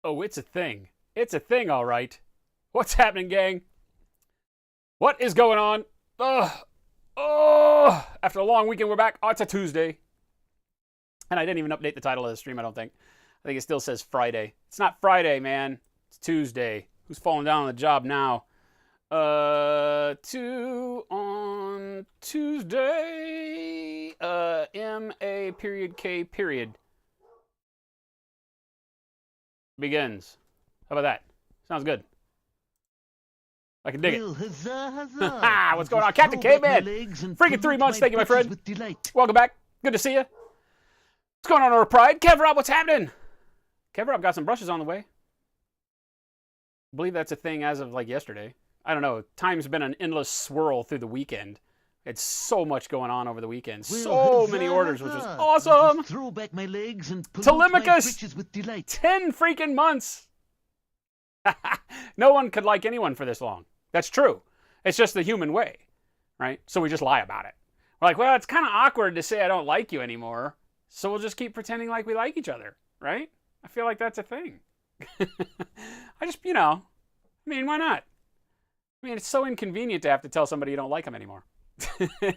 Oh, it's a thing. It's a thing, all right. What's happening, gang? What is going on? After a long weekend, we're back. Oh, it's a Tuesday. And I didn't even update the title of the stream, I don't think. I think it still says Friday. It's not Friday, man. It's Tuesday. Who's falling down on the job now? On Tuesday, M-A period K period begins. How about that? Sounds good. I can dig Well, it. huzzah, huzzah. What's going on? Captain Caveman. Freaking 3 months. Thank you, my friend. Welcome back. Good to see you. What's going on, our pride? Kev Rob, what's happening? Kev Rob got some brushes on the way. I believe that's a thing as of like yesterday. I don't know. Time's been an endless swirl through the weekend. It's so much going on over the weekend. So many orders, which was awesome. Throw back my legs and Telemachus, with delight. 10 freaking months. No one could like anyone for this long. That's true. It's just the human way, right? So we just lie about it. We're like, well, it's kind of awkward to say I don't like you anymore, so we'll just keep pretending like we like each other, right? I feel like that's a thing. I just, I mean, why not? I mean, it's so inconvenient to have to tell somebody you don't like them anymore.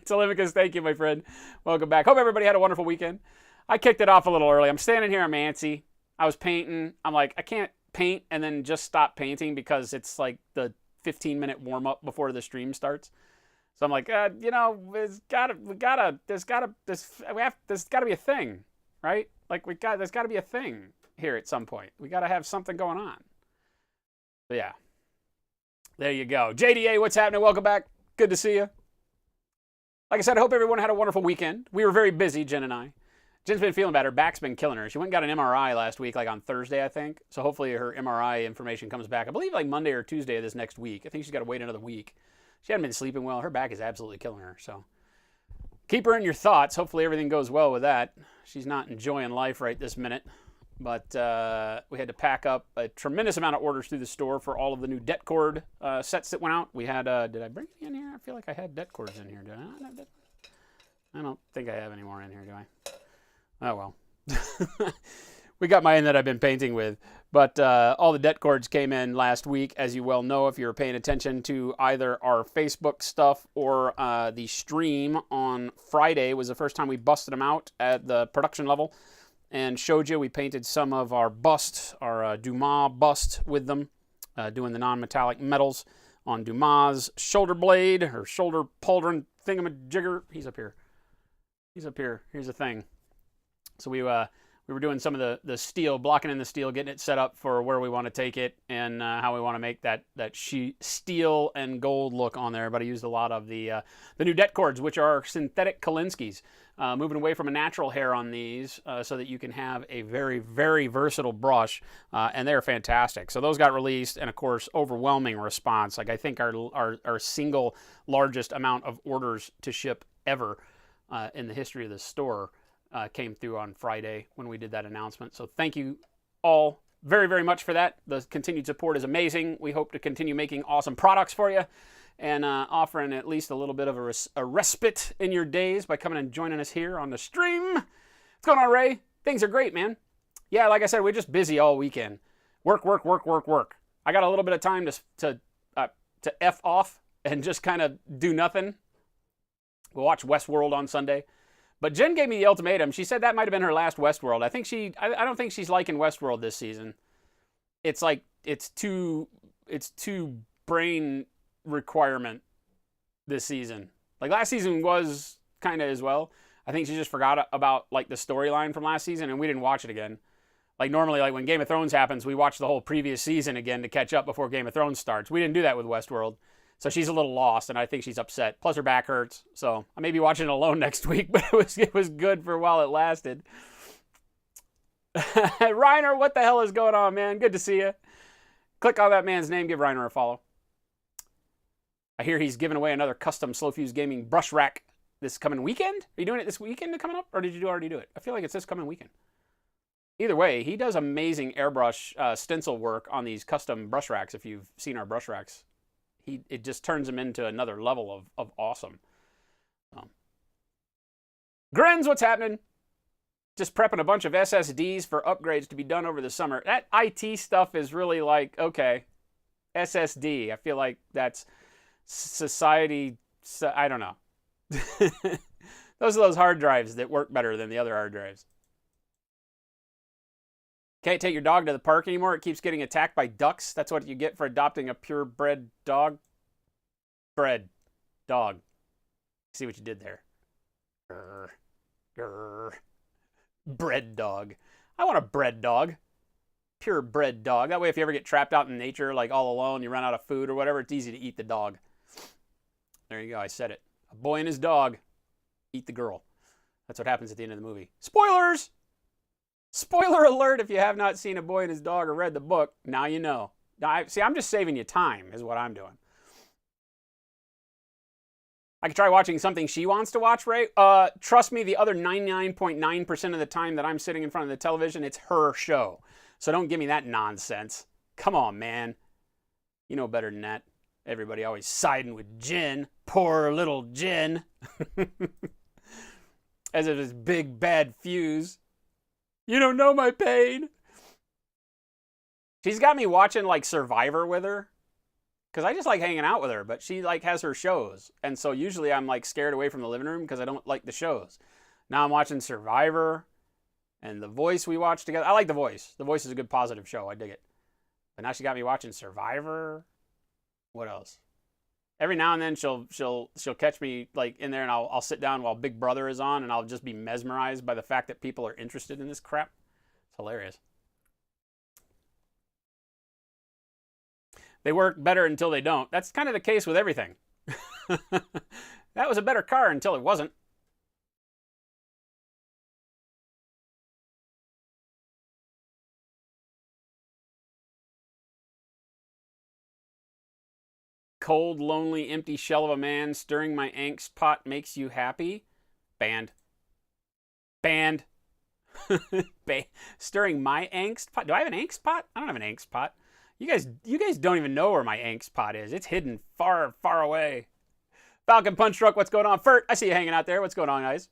Telemachus, thank you, my friend. Welcome back. Hope everybody had a wonderful weekend. I kicked it off a little early. I'm standing here, I'm antsy. I was painting. I'm like, I can't paint and then just stop painting because it's like the 15-minute warm-up before the stream starts. So I'm like, there's gotta be a thing, right? Like there's gotta be a thing here at some point. We gotta have something going on. So yeah, there you go. JDA, what's happening? Welcome back. Good to see you. Like I said, I hope everyone had a wonderful weekend. We were very busy, Jen and I. Jen's been feeling better. Back's been killing her. She went and got an MRI last week, like on Thursday, I think. So hopefully her MRI information comes back. I believe like Monday or Tuesday of this next week. I think she's got to wait another week. She hadn't been sleeping well. Her back is absolutely killing her. So keep her in your thoughts. Hopefully everything goes well with that. She's not enjoying life right this minute. But we had to pack up a tremendous amount of orders through the store for all of the new det cord sets that went out. We had, did I bring any in here? I feel like I had det cords in here. Did I not have det? I don't think I have any more in here, do I? Oh, well. We got mine that I've been painting with. But all the det cords came in last week, as you well know, if you're paying attention to either our Facebook stuff or the stream on Friday was the first time we busted them out at the production level and showed you. We painted some of our bust, our Dumas bust with them, doing the non-metallic metals on Dumas' shoulder blade or shoulder pauldron thingamajigger. He's up here. He's up here. Here's the thing. So we were doing some of the steel, blocking in the steel, getting it set up for where we want to take it and how we want to make that steel and gold look on there. But I used a lot of the new det cords, which are synthetic Kalinskis, moving away from a natural hair on these so that you can have a very, very versatile brush, and they're fantastic. So those got released, and of course, overwhelming response. Like I think our single largest amount of orders to ship ever in the history of the store came through on Friday when we did that announcement. So thank you all very, very much for that. The continued support is amazing. We hope to continue making awesome products for you and offering at least a little bit of a respite in your days by coming and joining us here on the stream. What's going on, Ray? Things are great, man. Yeah, like I said, we're just busy all weekend. Work. I got a little bit of time to F off and just kind of do nothing. We'll watch Westworld on Sunday. But Jen gave me the ultimatum. She said that might have been her last Westworld. I don't think she's liking Westworld this season. It's like it's too brain requirement this season. Like last season was kind of as well. I think she just forgot about like the storyline from last season, and we didn't watch it again. Like normally, like when Game of Thrones happens, we watch the whole previous season again to catch up before Game of Thrones starts. We didn't do that with Westworld. So she's a little lost, and I think she's upset. Plus, her back hurts. So I may be watching it alone next week, but it was good for while it lasted. Reiner, what the hell is going on, man? Good to see you. Click on that man's name. Give Reiner a follow. I hear he's giving away another custom Slow Fuse Gaming brush rack this coming weekend. Are you doing it this weekend coming up, or did you already do it? I feel like it's this coming weekend. Either way, he does amazing airbrush stencil work on these custom brush racks. If you've seen our brush racks. It just turns him into another level of awesome. Grins, what's happening? just prepping a bunch of SSDs for upgrades to be done over the summer. That IT stuff is really like, okay, SSD. I feel like that's society. I don't know. Those are those hard drives that work better than the other hard drives. Can't take your dog to the park anymore. It keeps getting attacked by ducks. That's what you get for adopting a purebred dog. Bred dog. See what you did there. Grr. Grr. Bred dog. I want a bred dog. Purebred dog. That way if you ever get trapped out in nature, like all alone, you run out of food or whatever, it's easy to eat the dog. There you go. I said it. A boy and his dog eat the girl. That's what happens at the end of the movie. Spoilers! Spoiler alert if you have not seen A Boy and His Dog or read the book. Now you know. See, I'm just saving you time is what I'm doing. I could try watching something she wants to watch, Ray. Trust me, the other 99.9% of the time that I'm sitting in front of the television, it's her show. So don't give me that nonsense. Come on, man. You know better than that. Everybody always siding with Jen. Poor little Jen. As if it's big, bad fuse. You don't know my pain. She's got me watching like Survivor with her. Because I just like hanging out with her. But she like has her shows. And so usually I'm like scared away from the living room because I don't like the shows. Now I'm watching Survivor. And The Voice we watch together. I like The Voice. The Voice is a good positive show. I dig it. But now she got me watching Survivor. What else? Every now and then she'll catch me like in there and I'll sit down while Big Brother is on and I'll just be mesmerized by the fact that people are interested in this crap. It's hilarious. They work better until they don't. That's kind of the case with everything. That was a better car until it wasn't. Cold, lonely, empty shell of a man stirring my angst pot makes you happy? Banned. Banned. Stirring my angst pot? Do I have an angst pot? I don't have an angst pot. You guys don't even know where my angst pot is. It's hidden far, far away. Falcon Punch Truck, what's going on? Fert, I see you hanging out there. What's going on, guys?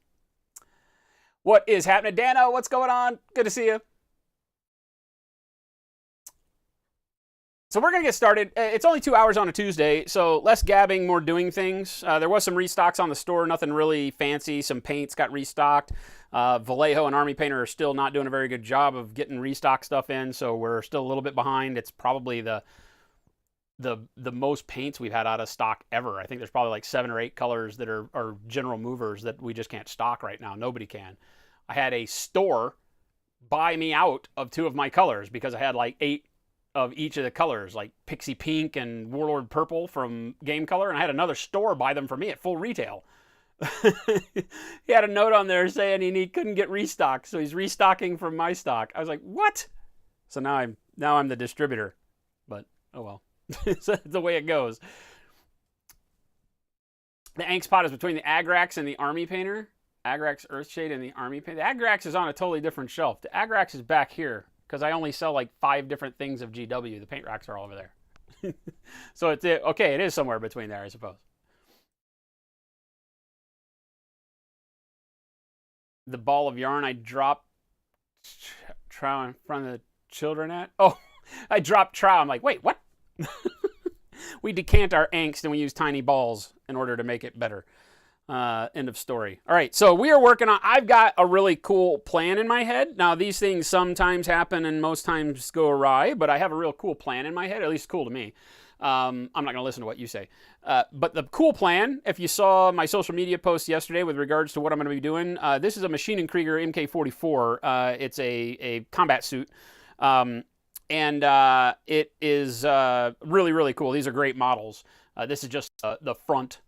What is happening? Dano, what's going on? Good to see you. So we're going to get started. It's only 2 hours on a Tuesday, so less gabbing, more doing things. There was some restocks on the store, nothing really fancy. Some paints got restocked. Vallejo and Army Painter are still not doing a very good job of getting restock stuff in, so we're still a little bit behind. It's probably the most paints we've had out of stock ever. I think there's probably like 7 or 8 colors that are general movers that we just can't stock right now. Nobody can. I had a store buy me out of 2 of my colors because I had like 8 of each of the colors, like Pixie Pink and Warlord Purple from Game Color, and I had another store buy them for me at full retail. He had a note on there saying he couldn't get restocked, so he's restocking from my stock. I was like, what? So now I'm the distributor, but oh well. It's the way it goes. The angst pot is between the Agrax and the Army Painter. Agrax Earthshade and the Army Painter. The Agrax is on a totally different shelf. The Agrax is back here because I only sell like 5 different things of GW. The paint racks are all over there. So it's okay. It is somewhere between there, I suppose. The ball of yarn I dropped trow in front of the children at. Oh, I dropped trow. I'm like, wait, what? We decant our angst and we use tiny balls in order to make it better. End of story. All right, so we are working on, I've got a really cool plan in my head. Now, these things sometimes happen and most times go awry, but I have a real cool plan in my head, at least cool to me. I'm not going to listen to what you say. But the cool plan, if you saw my social media post yesterday with regards to what I'm going to be doing, this is a Maschinen Krieger MK44. It's a combat suit. And it is really, really cool. These are great models. This is just the front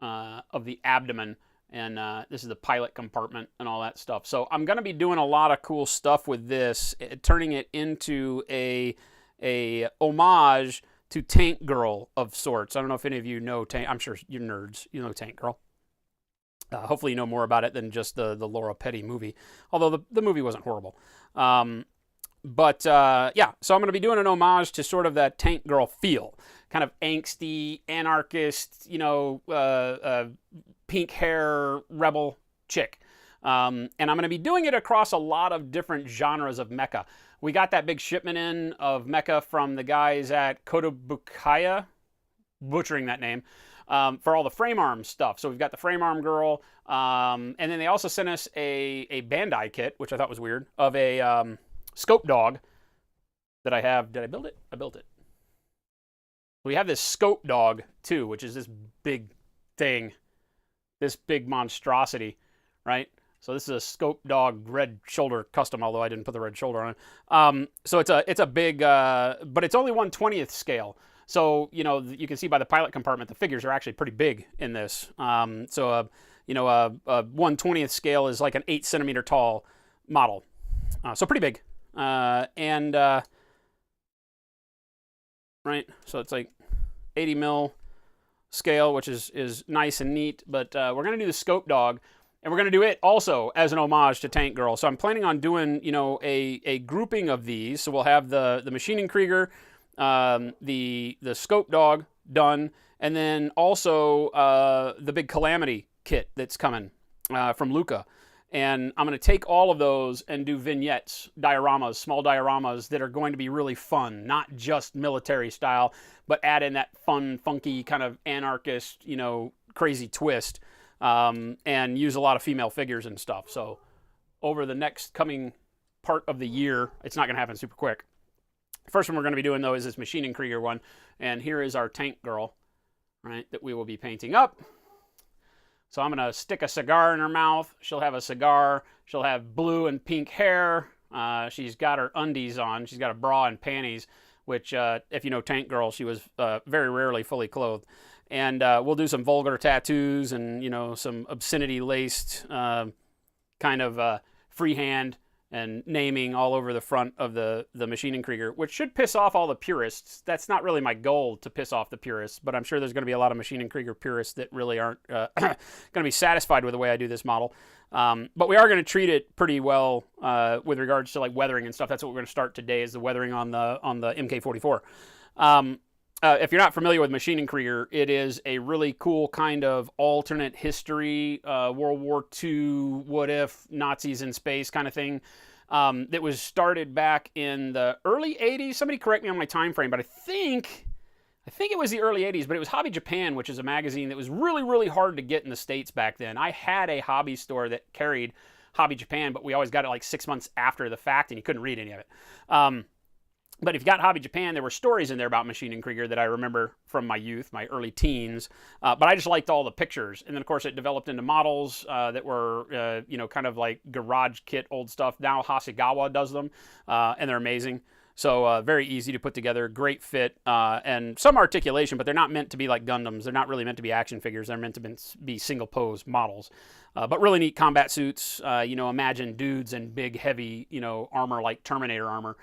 of the abdomen, and this is the pilot compartment and all that stuff. So I'm going to be doing a lot of cool stuff with this, turning it into a homage to Tank Girl of sorts. I don't know if any of you know Tank. I'm sure you're nerds. You know Tank Girl. Hopefully you know more about it than just the Laura Petty movie, although the movie wasn't horrible. But yeah, so I'm going to be doing an homage to sort of that Tank Girl feel. Kind of angsty, anarchist, pink hair, rebel chick. And I'm going to be doing it across a lot of different genres of mecha. We got that big shipment in of mecha from the guys at Kodabukaya, butchering that name, for all the frame arm stuff. So we've got the frame arm girl, and then they also sent us a Bandai kit, which I thought was weird, of a scope dog that I have. Did I build it? I built it. We have this scope dog too, which is this big thing, this big monstrosity, right? So this is a scope dog red shoulder custom, although I didn't put the red shoulder on it. So it's a big, but it's only 1/20th scale. So, you know, you can see by the pilot compartment, the figures are actually pretty big in this. So, you know, a 1/20th scale is like an 8 centimeter tall model. So pretty big. Right, so it's like 80 mil scale, which is nice and neat. But we're going to do the scope dog. And we're going to do it also as an homage to Tank Girl. So I'm planning on doing, you know, a grouping of these. So we'll have the Maschinen Krieger, the Scope Dog done, and then also the big Calamity kit that's coming from Luca. And I'm going to take all of those and do vignettes, dioramas, small dioramas that are going to be really fun, not just military style, but add in that fun, funky kind of anarchist, you know, crazy twist. And use a lot of female figures and stuff. So over the next coming part of the year, it's not going to happen super quick. First one we're going to be doing, though, is this Maschinen Krieger one. And here is our Tank Girl, right, that we will be painting up. So I'm going to stick a cigar in her mouth. She'll have a cigar. She'll have blue and pink hair. She's got her undies on. She's got a bra and panties, which, if you know Tank Girl, she was very rarely fully clothed. And we'll do some vulgar tattoos and, you know, some obscenity-laced kind of freehand and naming all over the front of the Maschinen Krieger, which should piss off all the purists. That's not really my goal, to piss off the purists, but I'm sure there's going to be a lot of Maschinen Krieger purists that really aren't going to be satisfied with the way I do this model. But we are going to treat it pretty well with regards to like weathering and stuff. That's what we're going to start today, is the weathering on the MK44. If you're not familiar with Maschinen Krieger, it is a really cool kind of alternate history, World War II, what if, Nazis in space kind of thing, that was started back in the early 80s. Somebody correct me on my time frame, but I think it was the early 80s, but it was Hobby Japan, which is a magazine that was really, really hard to get in the States back then. I had a hobby store that carried Hobby Japan, but we always got it like 6 months after the fact, and you couldn't read any of it. But if you got Hobby Japan, there were stories in there about Maschinen Krieger that I remember from my youth, my early teens. But I just liked all the pictures. And then, of course, it developed into models that were, you know, kind of like garage kit old stuff. Now Hasegawa does them, and they're amazing. So very easy to put together, great fit, and some articulation, but they're not meant to be like Gundams. They're not really meant to be action figures. They're meant to be single pose models. But really neat combat suits. You know, imagine dudes in big, heavy, you know, armor like Terminator armor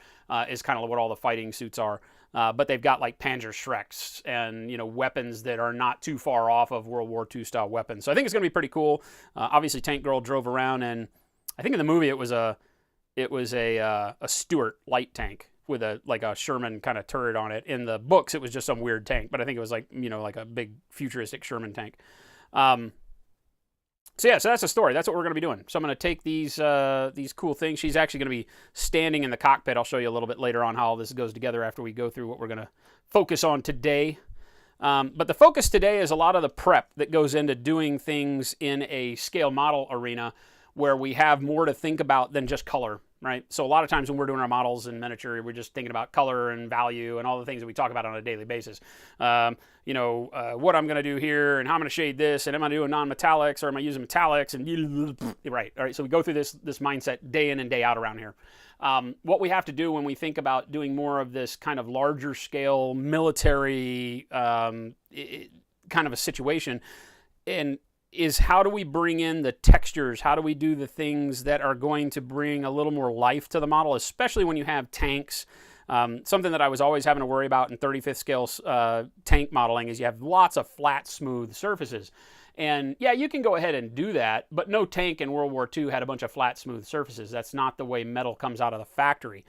is kind of what all the fighting suits are. But they've got like Panzer Schrecks and, you know, weapons that are not too far off of World War II style weapons. So I think it's going to be pretty cool. Obviously, Tank Girl drove around, and I think in the movie it was a Stuart light tank with a Sherman kind of turret on it. In the books, it was just some weird tank, but I think it was like, you know, like a big futuristic Sherman tank. So that's the story. That's what we're going to be doing. So I'm going to take these cool things. She's actually going to be standing in the cockpit. I'll show you a little bit later on how all this goes together after we go through what we're going to focus on today. But the focus today is a lot of the prep that goes into doing things in a scale model arena, where we have more to think about than just color, right? So a lot of times when we're doing our models in miniature, we're just thinking about color and value and all the things that we talk about on a daily basis. You know, what I'm going to do here and how I'm going to shade this, and am I doing non-metallics or am I using metallics? And right. All right. So we go through this mindset day in and day out around here. What we have to do when we think about doing more of this kind of larger scale military kind of a situation, and is how do we bring in the textures? How do we do the things that are going to bring a little more life to the model, especially when you have tanks? Something that I was always having to worry about in 35th scale tank modeling is you have lots of flat, smooth surfaces. And yeah, you can go ahead and do that, but no tank in World War II had a bunch of flat, smooth surfaces. That's not the way metal comes out of the factory,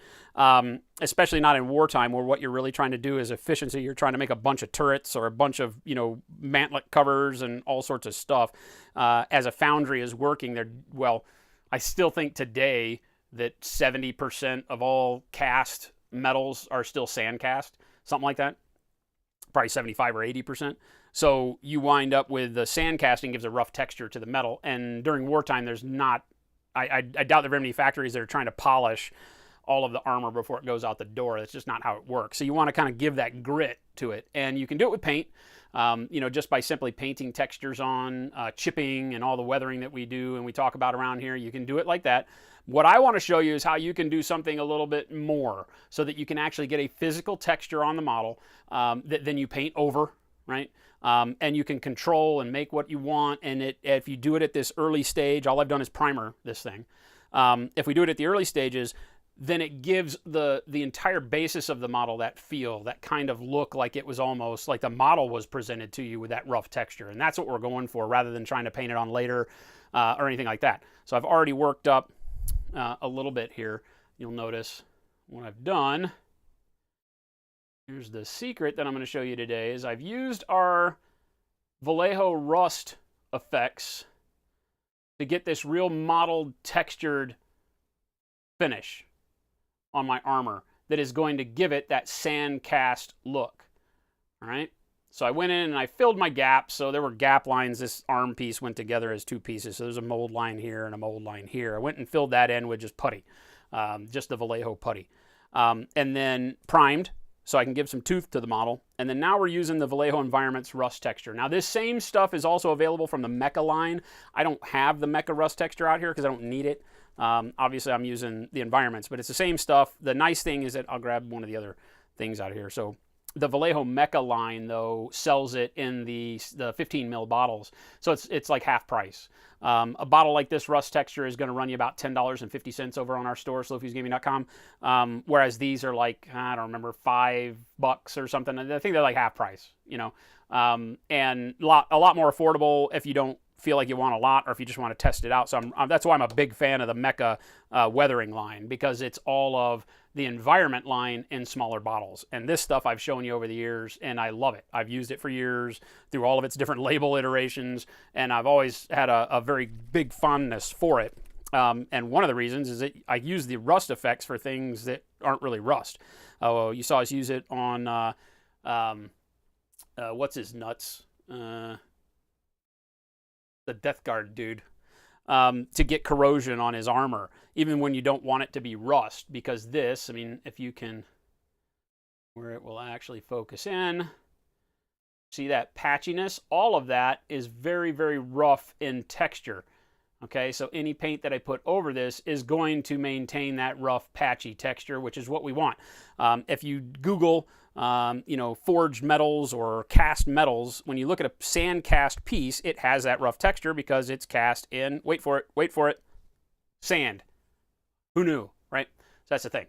especially not in wartime, where what you're really trying to do is efficiency. You're trying to make a bunch of turrets or a bunch of, you know, mantlet covers and all sorts of stuff. As a foundry is working, I still think today that 70% of all cast metals are still Sandcast, something like that. Probably 75 or 80%. So you wind up with the sand casting gives a rough texture to the metal. And during wartime, there's not, I doubt there are very many factories that are trying to polish all of the armor before it goes out the door. That's just not how it works. So you want to kind of give that grit to it. And you can do it with paint, just by simply painting textures on, chipping and all the weathering that we do and we talk about around here. You can do it like that. What I want to show you is how you can do something a little bit more so that you can actually get a physical texture on the model that then you paint over, right? And you can control and make what you want. And if you do it at this early stage, all I've done is primer this thing. If we do it at the early stages, then it gives the entire basis of the model that feel, that kind of look like it was almost like the model was presented to you with that rough texture. And that's what we're going for rather than trying to paint it on later or anything like that. So I've already worked up a little bit here. You'll notice what I've done. Here's the secret that I'm going to show you today is I've used our Vallejo Rust effects to get this real modeled textured finish on my armor that is going to give it that sand cast look. All right. So I went in and I filled my gaps. So there were gap lines. This arm piece went together as two pieces. So there's a mold line here and a mold line here. I went and filled that in with just putty, just the Vallejo putty. And then primed so I can give some tooth to the model. And then now we're using the Vallejo Environments Rust Texture. Now this same stuff is also available from the ma.k line. I don't have the ma.k Rust Texture out here because I don't need it. Obviously I'm using the Environments, but it's the same stuff. The nice thing is that I'll grab one of the other things out of here. So the Vallejo ma.k line, though, sells it in the 15 ml bottles. So it's like half price. A bottle like this Rust Texture is going to run you about $10.50 over on our store, slowfusgaming.com. Whereas these are like, I don't remember, $5 or something. I think they're like half price, and a lot more affordable if you don't feel like you want a lot or if you just want to test it out. So that's why I'm a big fan of the ma.k weathering line, because it's all of the Environment line in smaller bottles. And this stuff I've shown you over the years and I love it. I've used it for years through all of its different label iterations, and I've always had a very big fondness for it. And one of the reasons is that I use the rust effects for things that aren't really rust. You saw us use it on what's his nuts? The Death Guard dude, to get corrosion on his armor, even when you don't want it to be rust, because this, I mean, if you can, where it will actually focus in, see that patchiness? All of that is very, very rough in texture. Okay, so any paint that I put over this is going to maintain that rough, patchy texture, which is what we want. If you Google forged metals or cast metals, when you look at a sand cast piece, it has that rough texture because it's cast in, wait for it, sand. Who knew, right? So that's the thing.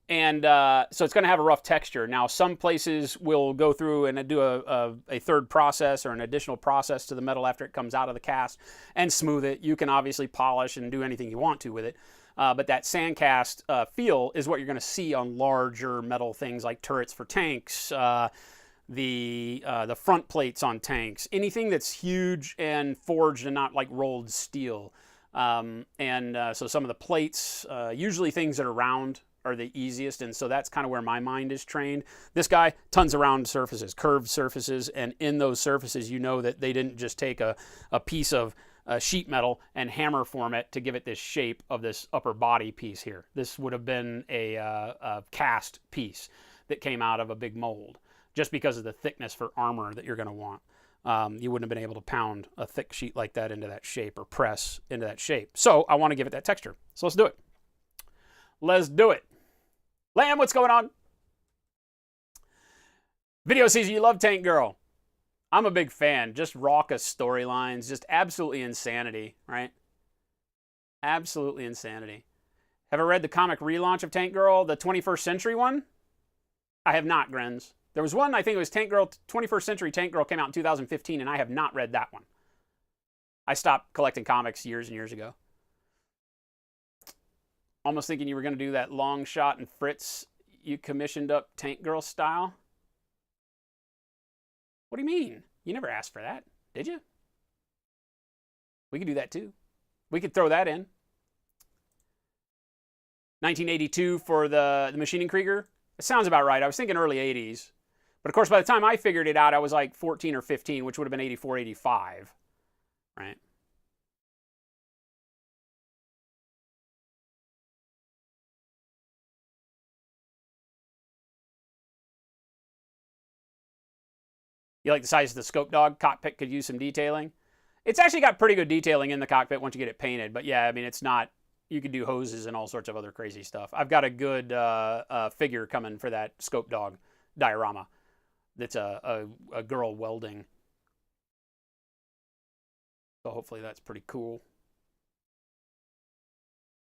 So it's going to have a rough texture. Now, some places will go through and do a third process or an additional process to the metal after it comes out of the cast and smooth it. You can obviously polish and do anything you want to with it. But that sand cast feel is what you're going to see on larger metal things like turrets for tanks, the front plates on tanks, anything that's huge and forged and not like rolled steel. So some of the plates, usually things that are round, are the easiest, and so that's kind of where my mind is trained. This guy, tons of round surfaces, curved surfaces, and in those surfaces, you know that they didn't just take a piece of sheet metal and hammer form it to give it this shape of this upper body piece here. This would have been a cast piece that came out of a big mold, just because of the thickness for armor that you're going to want. You wouldn't have been able to pound a thick sheet like that into that shape or press into that shape. So I want to give it that texture. So let's do it. Let's do it. Lamb, what's going on? Video sees you love Tank Girl. I'm a big fan. Just raucous storylines, just absolutely insanity, right? Absolutely insanity. Have I read the comic relaunch of Tank Girl, the 21st Century one? I have not, Grins. There was one, I think it was Tank Girl, 21st Century Tank Girl came out in 2015, and I have not read that one. I stopped collecting comics years and years ago. Almost thinking you were going to do that long shot and Fritz, you commissioned up Tank Girl style. What do you mean? You never asked for that, did you? We could do that too. We could throw that in. 1982 for the Maschinen Krieger. It sounds about right. I was thinking early 80s. But of course, by the time I figured it out, I was like 14 or 15, which would have been 84, 85. Right? You like the size of the scope dog? Cockpit could use some detailing. It's actually got pretty good detailing in the cockpit once you get it painted. But yeah, I mean, it's not, you could do hoses and all sorts of other crazy stuff. I've got a good figure coming for that scope dog diorama. That's a girl welding. So hopefully that's pretty cool.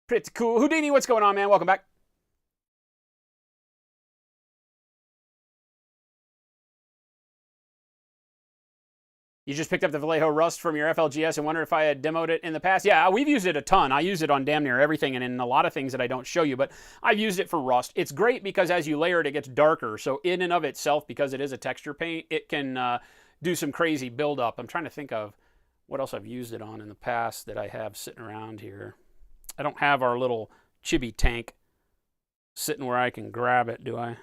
Pretty cool. Houdini, what's going on, man? Welcome back. You just picked up the Vallejo Rust from your FLGS and wondered if I had demoed it in the past. Yeah, we've used it a ton. I use it on damn near everything and in a lot of things that I don't show you, but I've used it for rust. It's great because as you layer it, it gets darker. So in and of itself, because it is a texture paint, it can do some crazy buildup. I'm trying to think of what else I've used it on in the past that I have sitting around here. I don't have our little chibi tank sitting where I can grab it, do I?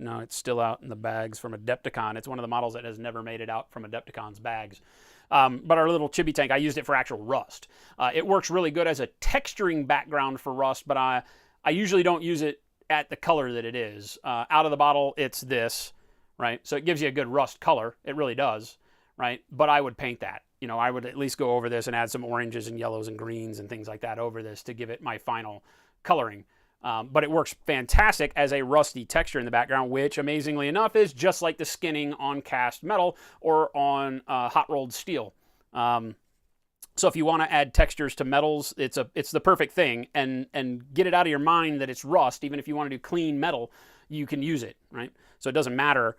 No, it's still out in the bags from Adepticon. It's one of the models that has never made it out from Adepticon's bags. But our little chibi tank, I used it for actual rust. It works really good as a texturing background for rust, but I usually don't use it at the color that it is. Out of the bottle, it's this, right? So it gives you a good rust color. It really does, right? But I would paint that. You know, I would at least go over this and add some oranges and yellows and greens and things like that over this to give it my final coloring. But it works fantastic as a rusty texture in the background, which amazingly enough is just like the skinning on cast metal or on hot rolled steel. So if you want to add textures to metals, it's the perfect thing, and get it out of your mind that it's rust. Even if you want to do clean metal, you can use it, right? So it doesn't matter.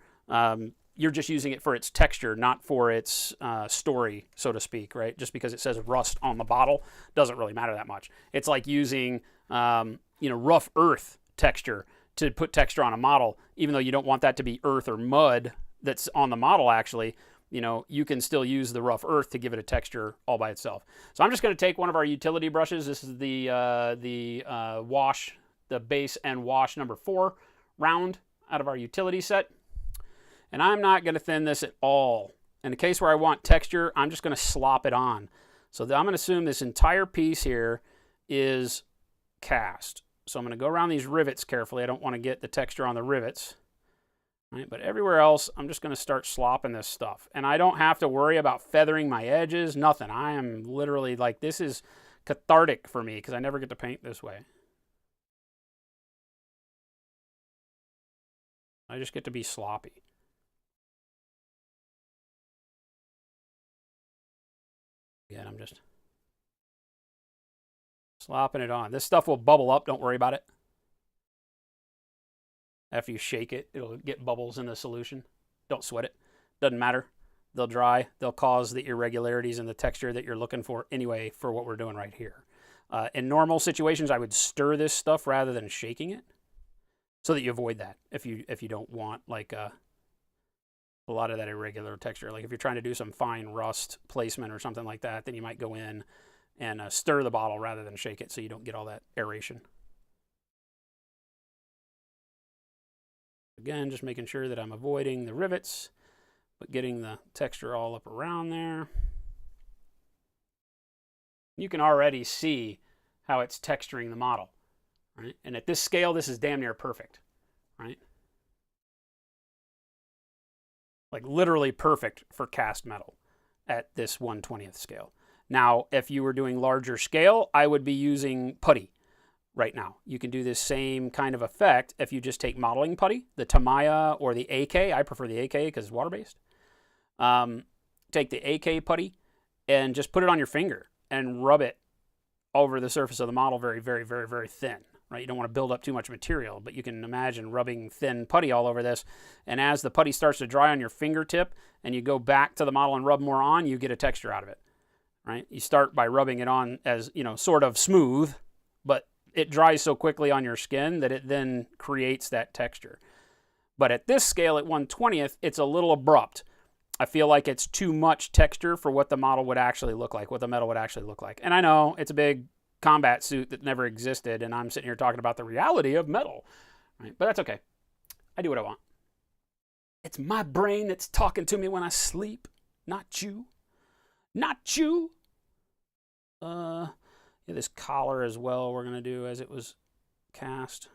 You're just using it for its texture, not for its story, so to speak, right? Just because it says rust on the bottle doesn't really matter that much. It's like using rough earth texture to put texture on a model, even though you don't want that to be earth or mud that's on the model actually. You can still use the rough earth to give it a texture all by itself. So I'm just going to take one of our utility brushes. This is the wash, the base and wash number 4 round out of our utility set. And I'm not going to thin this at all. In the case where I want texture, I'm just going to slop it on. So I'm going to assume this entire piece here is cast. So I'm going to go around these rivets carefully. I don't want to get the texture on the rivets. Right? But everywhere else, I'm just going to start slopping this stuff. And I don't have to worry about feathering my edges, nothing. I am literally like, this is cathartic for me because I never get to paint this way. I just get to be sloppy. Again, I'm just slopping it on. This stuff will bubble up. Don't worry about it. After you shake it, it'll get bubbles in the solution. Don't sweat it. Doesn't matter. They'll dry. They'll cause the irregularities in the texture that you're looking for anyway for what we're doing right here. In normal situations, I would stir this stuff rather than shaking it so that you avoid that if you don't want like a lot of that irregular texture. Like if you're trying to do some fine rust placement or something like that, then you might go in and stir the bottle rather than shake it so you don't get all that aeration. Again, just making sure that I'm avoiding the rivets, but getting the texture all up around there. You can already see how it's texturing the model, right? And at this scale, this is damn near perfect, right? Like literally perfect for cast metal at this 1/20th scale. Now, if you were doing larger scale, I would be using putty right now. You can do this same kind of effect if you just take modeling putty, the Tamiya or the AK. I prefer the AK because it's water-based. Take the AK putty and just put it on your finger and rub it over the surface of the model very, very, very, very thin. Right? You don't want to build up too much material, but you can imagine rubbing thin putty all over this. And as the putty starts to dry on your fingertip and you go back to the model and rub more on, you get a texture out of it. Right? You start by rubbing it on as, sort of smooth, but it dries so quickly on your skin that it then creates that texture. But at this scale, at 1/20th, it's a little abrupt. I feel like it's too much texture for what the model would actually look like, what the metal would actually look like. And I know it's a big combat suit that never existed, and I'm sitting here talking about the reality of metal, right? But that's okay. I do what I want. It's my brain that's talking to me when I sleep, not you. Not you. Yeah, this collar as well we're going to do as it was cast.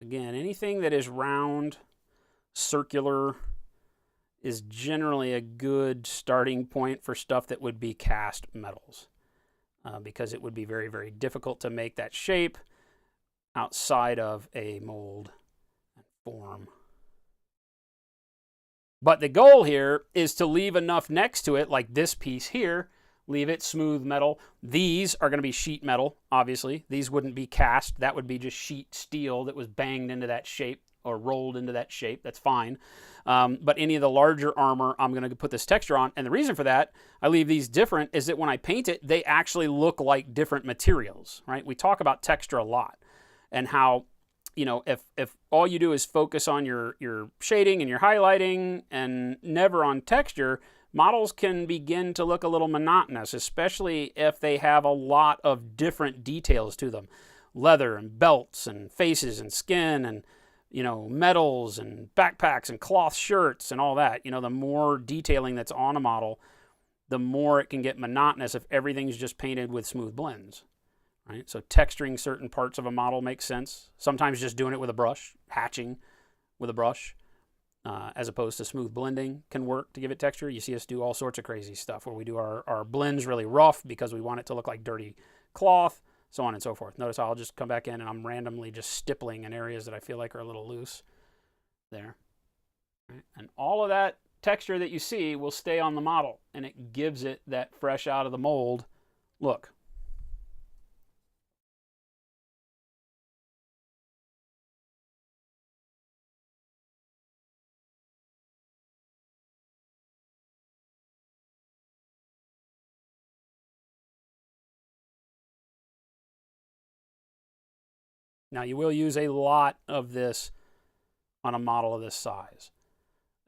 Again, anything that is round, circular, is generally a good starting point for stuff that would be cast metals, because it would be very, very difficult to make that shape outside of a mold and form. But the goal here is to leave enough next to it, like this piece here, leave it smooth metal. These are going to be sheet metal, obviously. These wouldn't be cast. That would be just sheet steel that was banged into that shape or rolled into that shape. That's fine. But any of the larger armor, I'm going to put this texture on. And the reason for that, I leave these different, is that when I paint it, they actually look like different materials, right? We talk about texture a lot and how, you know, if all you do is focus on your shading and your highlighting and never on texture, models can begin to look a little monotonous, especially if they have a lot of different details to them. Leather and belts and faces and skin and, you know, metals and backpacks and cloth shirts and all that. You know, the more detailing that's on a model, the more it can get monotonous if everything's just painted with smooth blends. Right? So texturing certain parts of a model makes sense. Sometimes just doing it with a brush, hatching with a brush, as opposed to smooth blending can work to give it texture. You see us do all sorts of crazy stuff where we do our blends really rough because we want it to look like dirty cloth, so on and so forth. Notice I'll just come back in and I'm randomly just stippling in areas that I feel like are a little loose there. Right? And all of that texture that you see will stay on the model, and it gives it that fresh out of the mold look. Now, you will use a lot of this on a model of this size,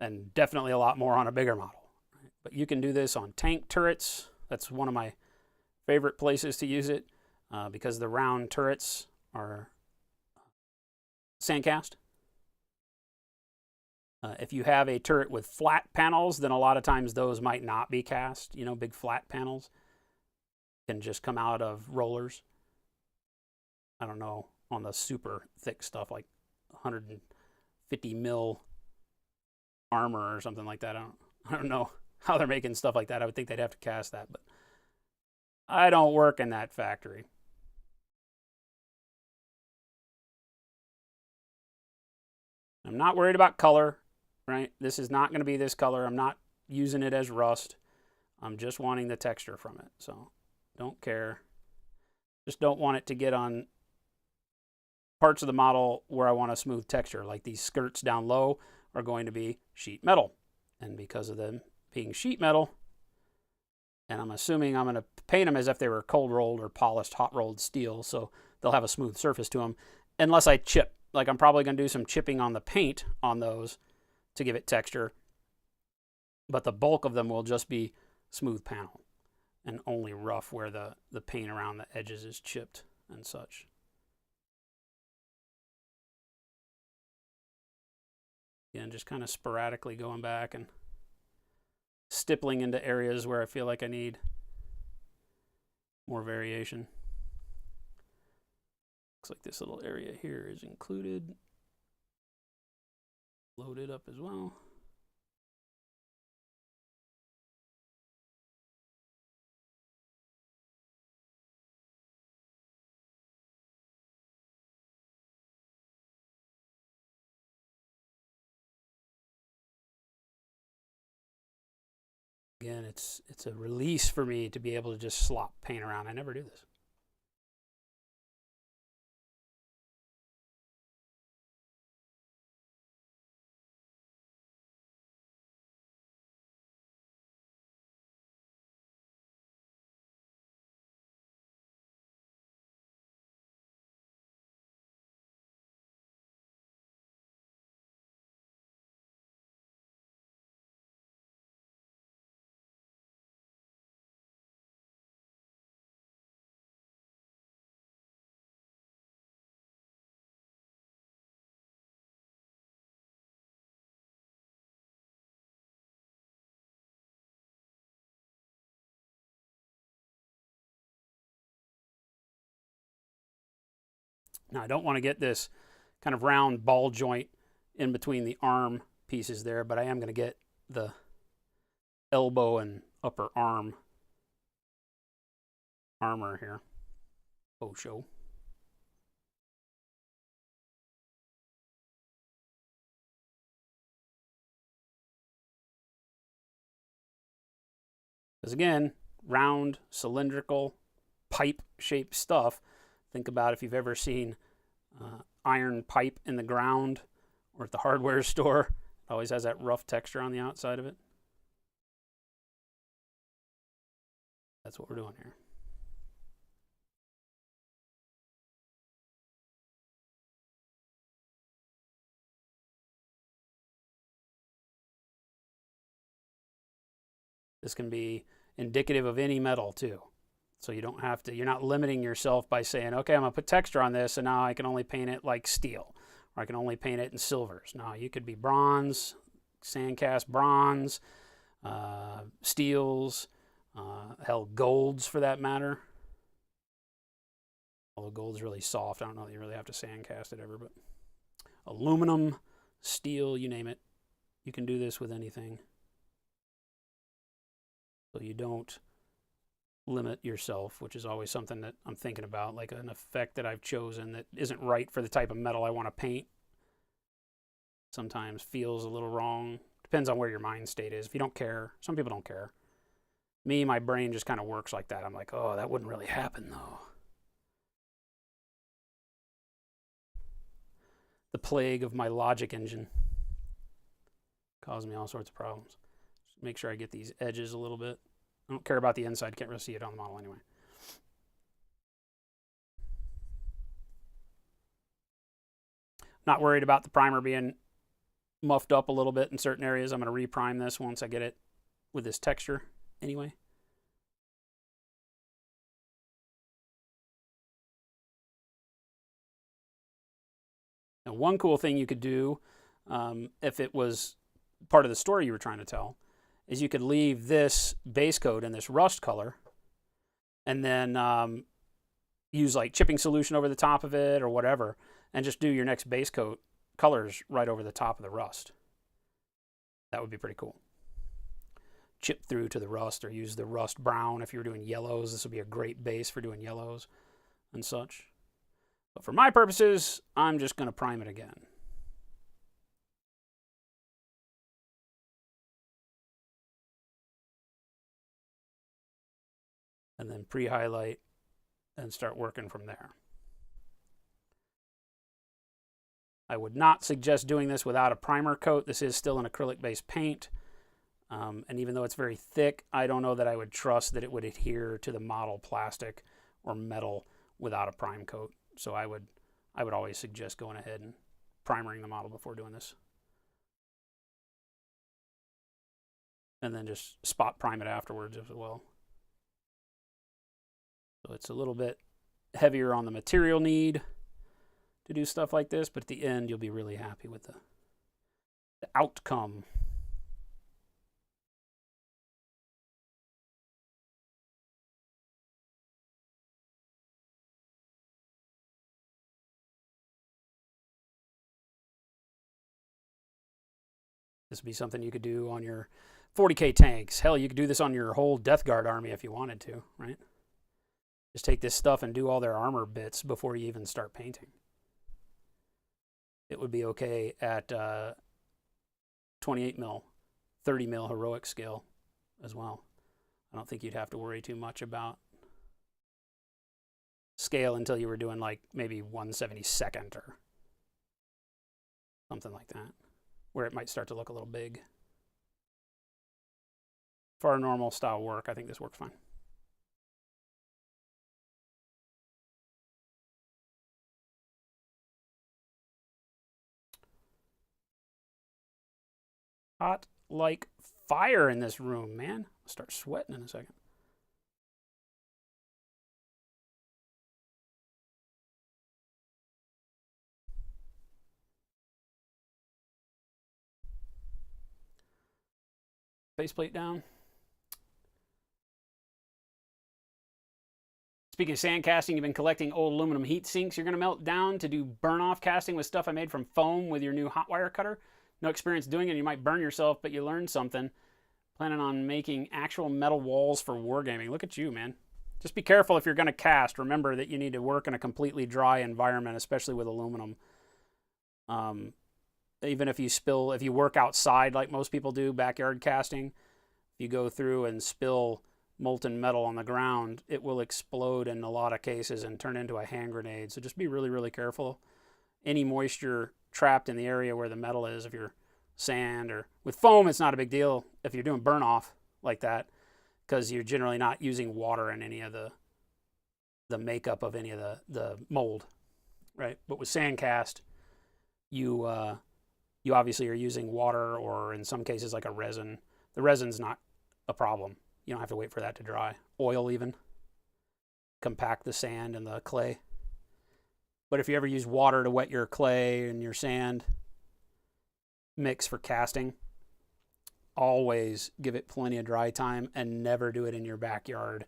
and definitely a lot more on a bigger model. Right? But you can do this on tank turrets. That's one of my favorite places to use it, because the round turrets are Sandcast. If you have a turret with flat panels, then a lot of times those might not be cast. You know, big flat panels can just come out of rollers. I don't know, on the super thick stuff like 150 mil armor or something like that. I don't know how they're making stuff like that. I would think they'd have to cast that, but I don't work in that factory. I'm not worried about color, right? This is not going to be this color. I'm not using it as rust. I'm just wanting the texture from it. So don't care. Just don't want it to get on parts of the model where I want a smooth texture. Like these skirts down low are going to be sheet metal. And because of them being sheet metal, and I'm assuming I'm going to paint them as if they were cold rolled or polished hot rolled steel, so they'll have a smooth surface to them, unless I chip. Like I'm probably going to do some chipping on the paint on those to give it texture, but the bulk of them will just be smooth panel and only rough where the paint around the edges is chipped and such. Again, just kind of sporadically going back and stippling into areas where I feel like I need more variation. Looks like this little area here is included. Load it up as well. Again, it's a release for me to be able to just slop paint around. I never do this. Now, I don't want to get this kind of round ball joint in between the arm pieces there, but I am going to get the elbow and upper arm armor here. Oh, show. Because again, round, cylindrical, pipe-shaped stuff. Think about if you've ever seen iron pipe in the ground or at the hardware store. It always has that rough texture on the outside of it. That's what we're doing here. This can be indicative of any metal too. So you don't have to, you're not limiting yourself by saying, okay, I'm going to put texture on this and now I can only paint it like steel, or I can only paint it in silvers. No, you could be bronze, Sandcast bronze, steels, hell, golds for that matter. Although gold's really soft, I don't know that you really have to Sandcast it ever, but aluminum, steel, you name it. You can do this with anything. So you don't limit yourself, which is always something that I'm thinking about, like an effect that I've chosen that isn't right for the type of metal I want to paint. Sometimes feels a little wrong. Depends on where your mind state is. If you don't care, some people don't care. Me, my brain just kind of works like that. I'm like, oh, that wouldn't really happen though. The plague of my logic engine caused me all sorts of problems. Just make sure I get these edges a little bit. I don't care about the inside. Can't really see it on the model anyway. Not worried about the primer being muffed up a little bit in certain areas. I'm going to reprime this once I get it with this texture anyway. Now, one cool thing you could do, if it was part of the story you were trying to tell, is you could leave this base coat in this rust color and then use like chipping solution over the top of it or whatever, and just do your next base coat colors right over the top of the rust. That would be pretty cool. Chip through to the rust, or use the rust brown if you were doing yellows. This would be a great base for doing yellows and such. But for my purposes, I'm just going to prime it again. And then pre-highlight and start working from there. I would not suggest doing this without a primer coat. This is still an acrylic-based paint. And even though it's very thick, I don't know that I would trust that it would adhere to the model plastic or metal without a prime coat. So I would always suggest going ahead and primering the model before doing this. And then just spot prime it afterwards as well. So it's a little bit heavier on the material need to do stuff like this, but at the end you'll be really happy with the outcome. This would be something you could do on your 40K tanks. Hell, you could do this on your whole Death Guard army if you wanted to, right? Just take this stuff and do all their armor bits before you even start painting. It would be okay at 28 mil, 30 mil heroic scale as well. I don't think you'd have to worry too much about scale until you were doing like maybe 1/72nd or something like that, where it might start to look a little big. For our normal style work, I think this works fine. Hot like fire in this room, man. I'll start sweating in a second. Faceplate down. Speaking of sand casting, you've been collecting old aluminum heat sinks you're going to melt down to do burn-off casting with stuff I made from foam with your new hot wire cutter. No experience doing it, you might burn yourself, but you learned something. Planning on making actual metal walls for wargaming. Look at you, man. Just be careful if you're going to cast. Remember that you need to work in a completely dry environment, especially with aluminum. Even if you work outside like most people do, backyard casting, if you go through and spill molten metal on the ground, it will explode in a lot of cases and turn into a hand grenade. So just be really, really careful. Any moisture trapped in the area where the metal is, if you're sand or with foam, it's not a big deal if you're doing burn off like that, because you're generally not using water in any of the makeup of any of the mold, right? But with Sandcast, you obviously are using water, or in some cases like a resin. The resin's not a problem. You don't have to wait for that to dry. Oil even. Compact the sand and the clay. But if you ever use water to wet your clay and your sand mix for casting, always give it plenty of dry time and never do it in your backyard.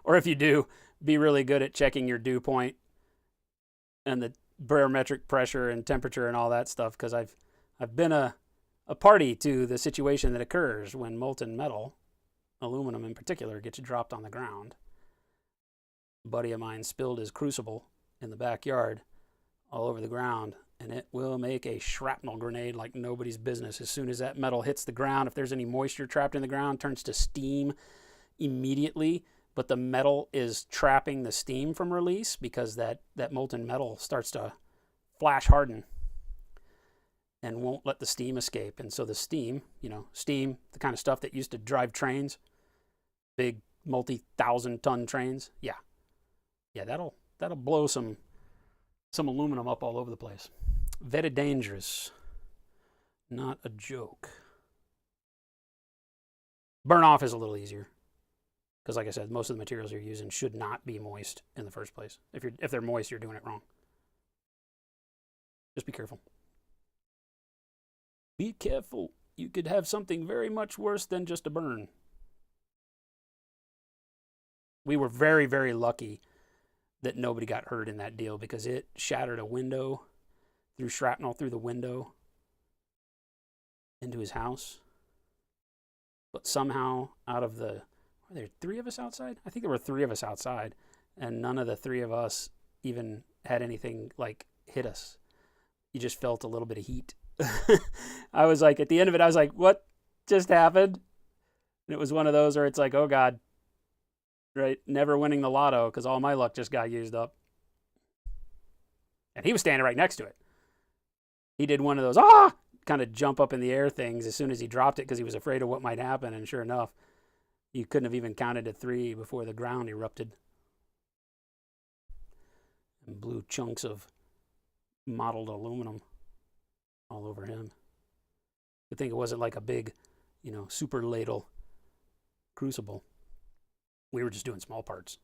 Or if you do, be really good at checking your dew point and the barometric pressure and temperature and all that stuff, because I've been a party to the situation that occurs when molten metal, aluminum in particular, gets dropped on the ground. A buddy of mine spilled his crucible in the backyard all over the ground, and it will make a shrapnel grenade like nobody's business. As soon as that metal hits the ground, if there's any moisture trapped in the ground, it turns to steam immediately, but the metal is trapping the steam from release because that molten metal starts to flash harden and won't let the steam escape. And so the steam, the kind of stuff that used to drive trains, big multi-thousand-ton trains, yeah, that'll blow some aluminum up all over the place. Very dangerous. Not a joke. Burn off is a little easier, because like I said, most of the materials you're using should not be moist in the first place. If they're moist, you're doing it wrong. Just be careful. Be careful. You could have something very much worse than just a burn. We were very, very lucky that nobody got hurt in that deal, because it shattered a window, threw shrapnel through the window into his house. But somehow, were there 3 of us outside? I think there were 3 of us outside, and none of the 3 of us even had anything like hit us. You just felt a little bit of heat. I was like, at the end of it, I was like, what just happened? And it was one of those where it's like, oh God, right? Never winning the lotto, because all my luck just got used up. And he was standing right next to it. He did one of those, kind of jump up in the air things as soon as he dropped it, because he was afraid of what might happen. And sure enough, you couldn't have even counted to 3 before the ground erupted and blew chunks of mottled aluminum all over him. Good thing it wasn't like a big, super ladle crucible. We were just doing small parts.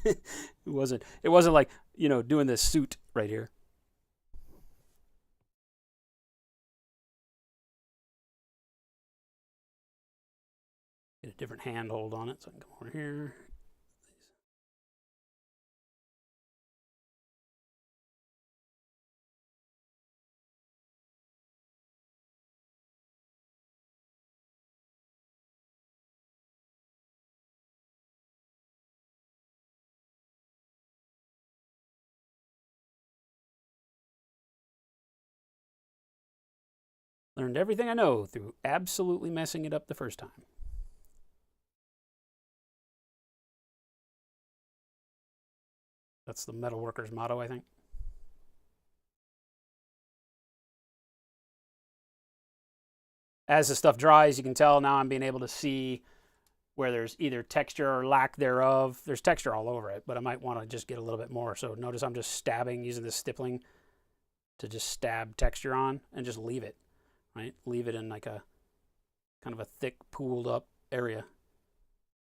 It wasn't like, doing this suit right here. Get a different handhold on it so I can come over here. Learned everything I know through absolutely messing it up the first time. That's the metalworker's motto, I think. As the stuff dries, you can tell now I'm being able to see where there's either texture or lack thereof. There's texture all over it, but I might want to just get a little bit more. So notice I'm just stabbing, using this stippling to just stab texture on and just leave it, right? Leave it in like a kind of a thick, pooled up area,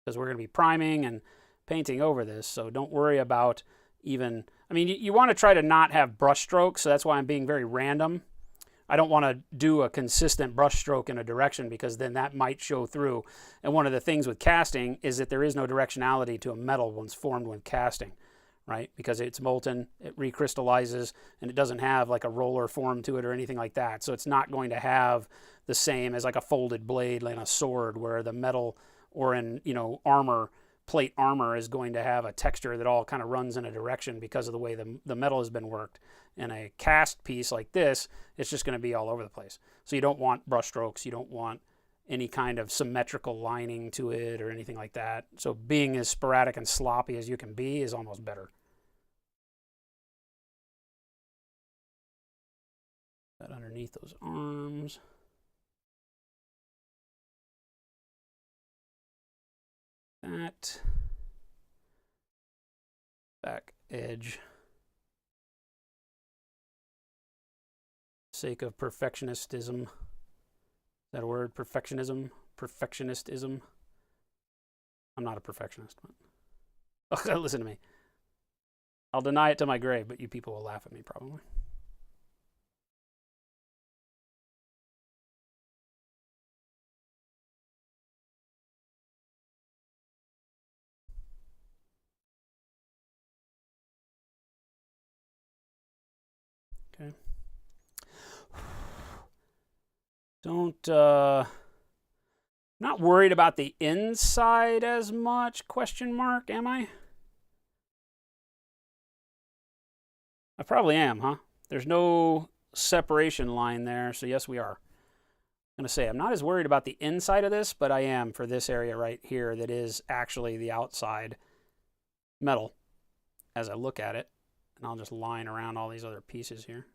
because we're going to be priming and painting over this. So don't worry about you want to try to not have brush strokes. So that's why I'm being very random I don't want to do a consistent brush stroke in a direction because then that might show through. And one of the things with casting is that there is no directionality to a metal once formed when casting, right? Because it's molten, it recrystallizes, and it doesn't have like a roller form to it or anything like that. So it's not going to have the same as like a folded blade like a sword, where the metal or in, you know, armor, plate armor is going to have a texture that all kind of runs in a direction because of the way the metal has been worked. In a cast piece like this, it's just going to be all over the place. So you don't want brush strokes, you don't want any kind of symmetrical lining to it or anything like that. So being as sporadic and sloppy as you can be is almost better. That underneath those arms. That back edge. Sake of perfectionistism. Is that a word? Perfectionistism. I'm not a perfectionist, but listen to me. I'll deny it to my grave, but you people will laugh at me probably. Okay. Not worried about the inside as much, question mark, am I? I probably am, huh? There's no separation line there, so yes, we are. I'm going to say I'm not as worried about the inside of this, but I am for this area right here that is actually the outside metal as I look at it. And I'll just line around all these other pieces here.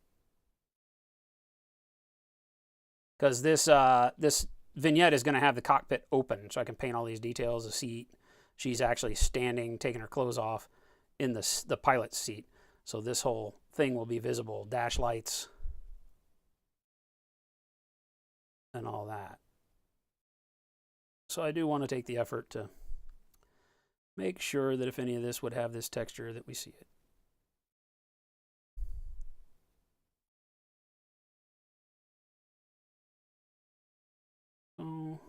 Because this vignette is going to have the cockpit open, so I can paint all these details. The seat, she's actually standing, taking her clothes off in the pilot's seat. So this whole thing will be visible, dash lights and all that. So I do want to take the effort to make sure that if any of this would have this texture, that we see it. So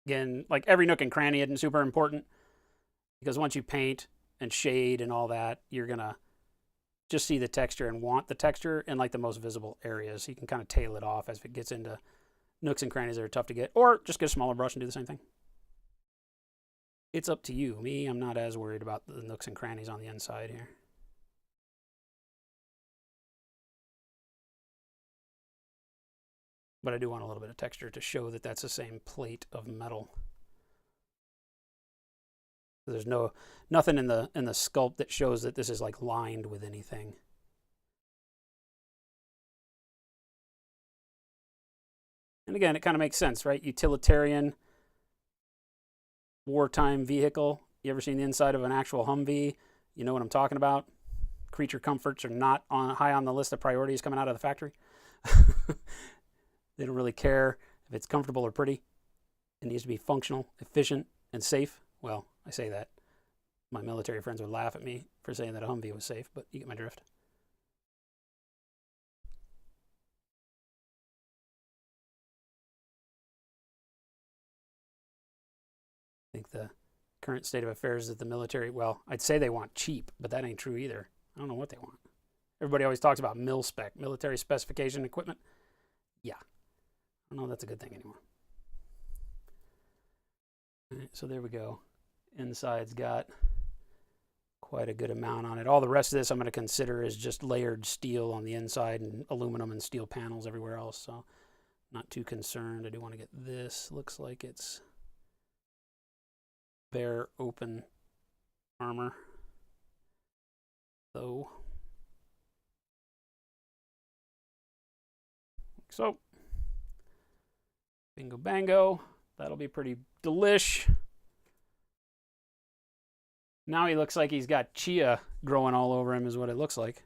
again, like every nook and cranny isn't super important, because once you paint and shade and all that, you're going to just see the texture and want the texture in like the most visible areas. You can kind of tail it off as it gets into nooks and crannies that are tough to get, or just get a smaller brush and do the same thing. It's up to you. Me, I'm not as worried about the nooks and crannies on the inside here. But I do want a little bit of texture to show that that's the same plate of metal. There's nothing in the sculpt that shows that this is like lined with anything. And again, it kind of makes sense, right? Utilitarian wartime vehicle. You ever seen the inside of an actual Humvee? You know what I'm talking about. Creature comforts are not high on the list of priorities coming out of the factory. They don't really care if it's comfortable or pretty. It needs to be functional, efficient, and safe. Well, I say that. My military friends would laugh at me for saying that a Humvee was safe, but you get my drift. I think the current state of affairs is that the military, well, I'd say they want cheap, but that ain't true either. I don't know what they want. Everybody always talks about mil spec, military specification equipment. Yeah. I don't know if that's a good thing anymore. All right, so there we go. Inside's got quite a good amount on it. All the rest of this I'm going to consider is just layered steel on the inside and aluminum and steel panels everywhere else. So not too concerned. I do want to get this. Looks like it's bare open armor, though. so. Bingo bango. That'll be pretty delish. Now he looks like he's got chia growing all over him is what it looks like.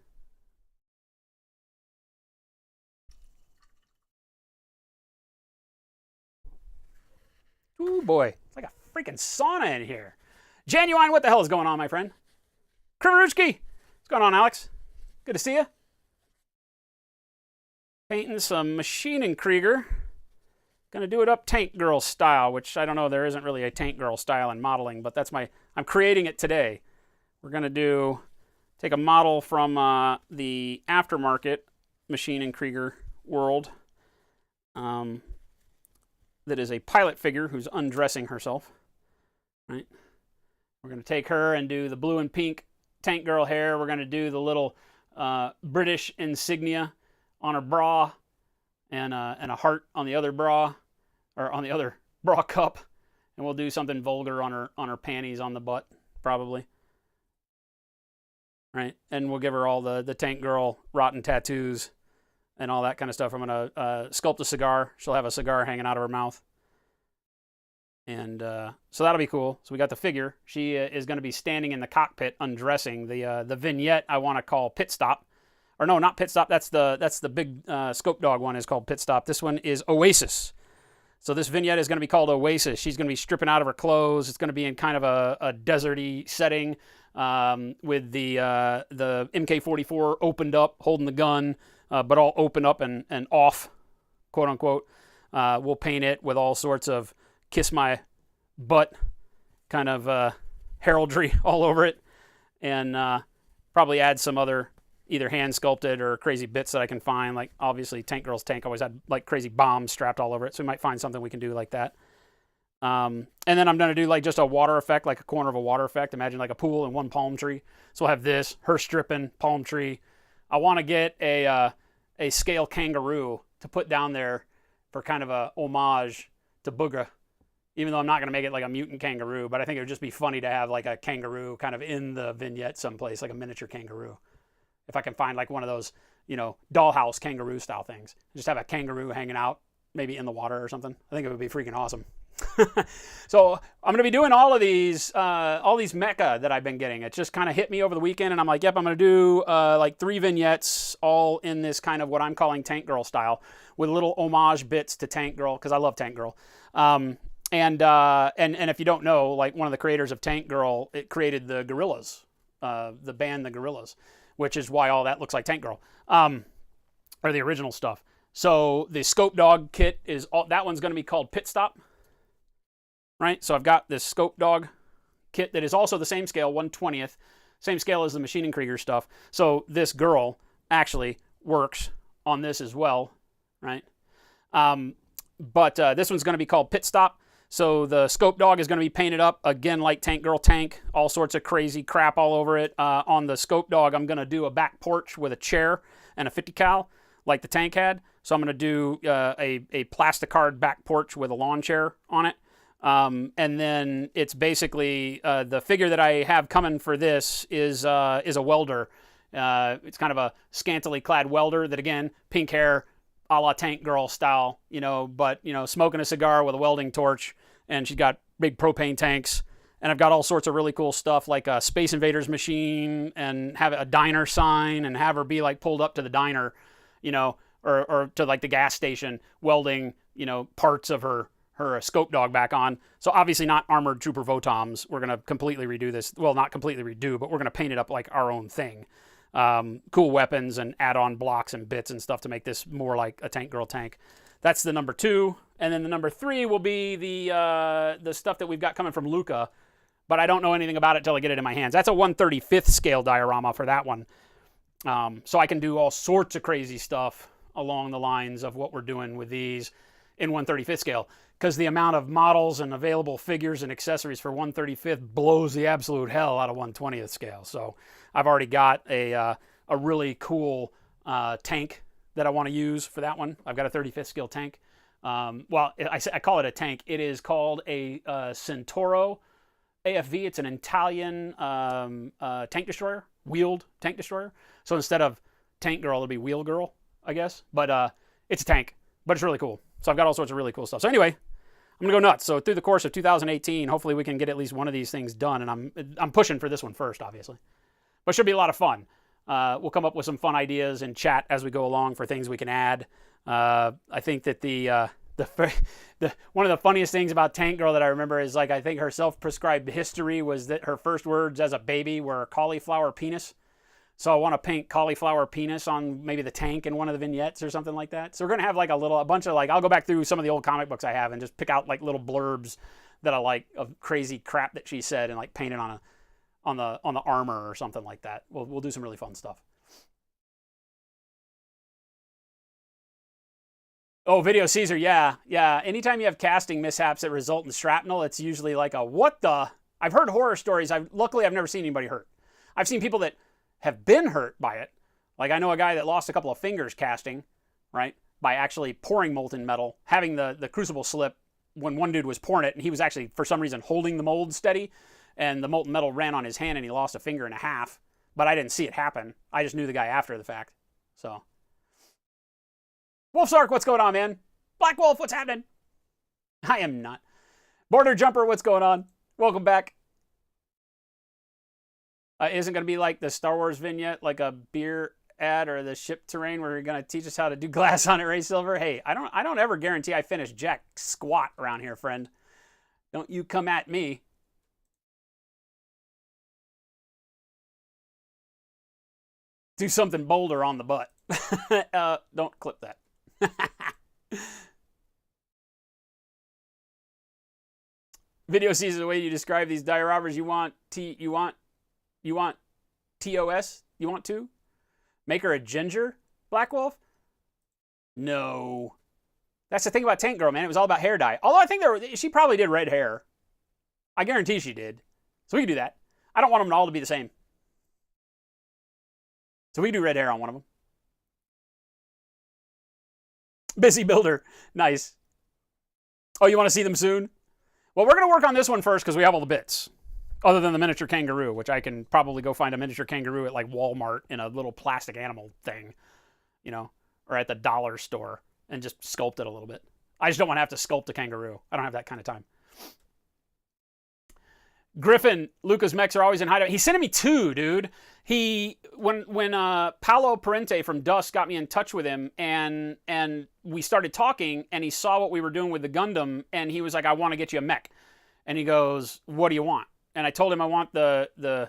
Ooh, boy. It's like a freaking sauna in here. Genuine, what the hell is going on, my friend? Krivaruchki. What's going on, Alex? Good to see you. Painting some Maschinen Krieger. Gonna do it up Tank Girl style, which I don't know, there isn't really a Tank Girl style in modeling, but that's I'm creating it today. We're gonna take a model from the aftermarket Maschinen Krieger world. That is a pilot figure who's undressing herself, right? We're going to take her and do the blue and pink Tank Girl hair. We're going to do the little British insignia on her bra and a heart on the other bra, or on the other bra cup. And we'll do something vulgar on her panties on the butt, probably. Right? And we'll give her all the Tank Girl rotten tattoos and all that kind of stuff. I'm going to sculpt a cigar. She'll have a cigar hanging out of her mouth. And so that'll be cool. So we got the figure. She is going to be standing in the cockpit undressing. The vignette I want to call Pit Stop. Or no, not Pit Stop. That's the big Scope Dog one is called Pit Stop. This one is Oasis. So this vignette is going to be called Oasis. She's going to be stripping out of her clothes. It's going to be in kind of a deserty setting with the MK44 opened up, holding the gun. But all open up and off, quote unquote. We'll paint it with all sorts of kiss my butt kind of heraldry all over it. And probably add some other either hand sculpted or crazy bits that I can find. Like obviously Tank Girl's tank always had like crazy bombs strapped all over it. So we might find something we can do like that. And then I'm going to do like just a water effect, like a corner of a water effect. Imagine like a pool and one palm tree. So we'll have this, her stripping, palm tree. I want to get a scale kangaroo to put down there for kind of a homage to Booga, even though I'm not going to make it like a mutant kangaroo, but I think it would just be funny to have like a kangaroo kind of in the vignette someplace, like a miniature kangaroo. If I can find like one of those, dollhouse kangaroo style things. Just have a kangaroo hanging out, maybe in the water or something. I think it would be freaking awesome. So I'm going to be doing all these ma.k that I've been getting. It just kind of hit me over the weekend, and I'm like, yep, I'm going to do like 3 vignettes all in this kind of what I'm calling Tank Girl style with little homage bits to Tank Girl because I love Tank Girl. And if you don't know, like one of the creators of Tank Girl, it created the Gorillaz, the band the Gorillaz, which is why all that looks like Tank Girl, or the original stuff. So the Scope Dog kit that one's going to be called Pit Stop. Right, so I've got this Scope Dog kit that is also the same scale, 1/20th, same scale as the Maschinen Krieger stuff. So this girl actually works on this as well, right? But this one's going to be called Pit Stop. So the Scope Dog is going to be painted up, again, like Tank Girl tank, all sorts of crazy crap all over it. On the Scope Dog, I'm going to do a back porch with a chair and a 50 cal, like the tank had. So I'm going to do a plasticard back porch with a lawn chair on it. And then it's basically the figure that I have coming for this is a welder. It's kind of a scantily clad welder that, again, pink hair, a la Tank Girl style, but, smoking a cigar with a welding torch, and she's got big propane tanks. And I've got all sorts of really cool stuff like a Space Invaders machine and have a diner sign and have her be like pulled up to the diner, or to like the gas station welding, parts of her Scope Dog back on. So obviously not armored trooper Votoms. We're going to completely redo this. Well, not completely redo, but we're going to paint it up like our own thing. Cool weapons and add-on blocks and bits and stuff to make this more like a Tank Girl tank. That's the number 2. And then the number 3 will be the stuff that we've got coming from Luca, but I don't know anything about it till I get it in my hands. That's a 1/35th scale diorama for that one. So I can do all sorts of crazy stuff along the lines of what we're doing with these in 1/35th scale, because the amount of models and available figures and accessories for 1/35th blows the absolute hell out of 1/20th scale. So I've already got a really cool tank that I want to use for that one. I've got a 35th scale tank. Well, I call it a tank. It is called a Centauro AFV. It's an Italian tank destroyer, wheeled tank destroyer. So instead of Tank Girl, it'll be Wheel Girl, I guess. But It's a tank, but it's really cool. So I've got all sorts of really cool stuff. So anyway, I'm gonna go nuts. So through the course of 2018, hopefully we can get at least one of these things done. And I'm pushing for this one first, obviously, but it should be a lot of fun. We'll come up with some fun ideas and chat as we go along for things we can add. I think that one of the funniest things about Tank Girl that I remember is, like, I think her self-prescribed history was that her first words as a baby were cauliflower penis. So I want to paint cauliflower penis on maybe the tank in one of the vignettes or something like that. So we're going to have like a bunch of, like, I'll go back through some of the old comic books I have and just pick out like little blurbs that I like of crazy crap that she said and like paint it on the armor or something like that. We'll do some really fun stuff. Oh, Video Caesar, yeah. Anytime you have casting mishaps that result in shrapnel, it's usually like a what the. I've heard horror stories. Luckily I've never seen anybody hurt. I've seen people that have been hurt by it. Like, I know a guy that lost a couple of fingers casting, right, by actually pouring molten metal, having the crucible slip when one dude was pouring it, and he was actually, for some reason, holding the mold steady, and the molten metal ran on his hand, and he lost a finger and a half. But I didn't see it happen. I just knew the guy after the fact. So, Wolfsark, what's going on, man? Black Wolf, what's happening? I am not. Border Jumper, what's going on? Welcome back. Isn't going to be like the Star Wars vignette, like a beer ad or the ship terrain where you're going to teach us how to do glass on it, Ray Silver? Hey, I don't ever guarantee I finish jack squat around here, friend. Don't you come at me. Do something bolder on the butt. Don't clip that. Video sees the way you describe these die robbers. You want TOS? You want to? Make her a ginger, Black Wolf? No. That's the thing about Tank Girl, man. It was all about hair dye. Although I think she probably did red hair. I guarantee she did. So we can do that. I don't want them all to be the same. So we can do red hair on one of them. Busy Builder. Nice. Oh, you want to see them soon? Well, we're going to work on this one first because we have all the bits. Other than the miniature kangaroo, which I can probably go find a miniature kangaroo at like Walmart in a little plastic animal thing, you know, or at the dollar store and just sculpt it a little bit. I just don't want to have to sculpt a kangaroo. I don't have that kind of time. Griffin, Lucas Mechs are always in hideout. He sent me two, dude. When Paolo Parente from Dust got me in touch with him and we started talking and he saw what we were doing with the Gundam and he was like, I want to get you a mech. And he goes, what do you want? And I told him I want I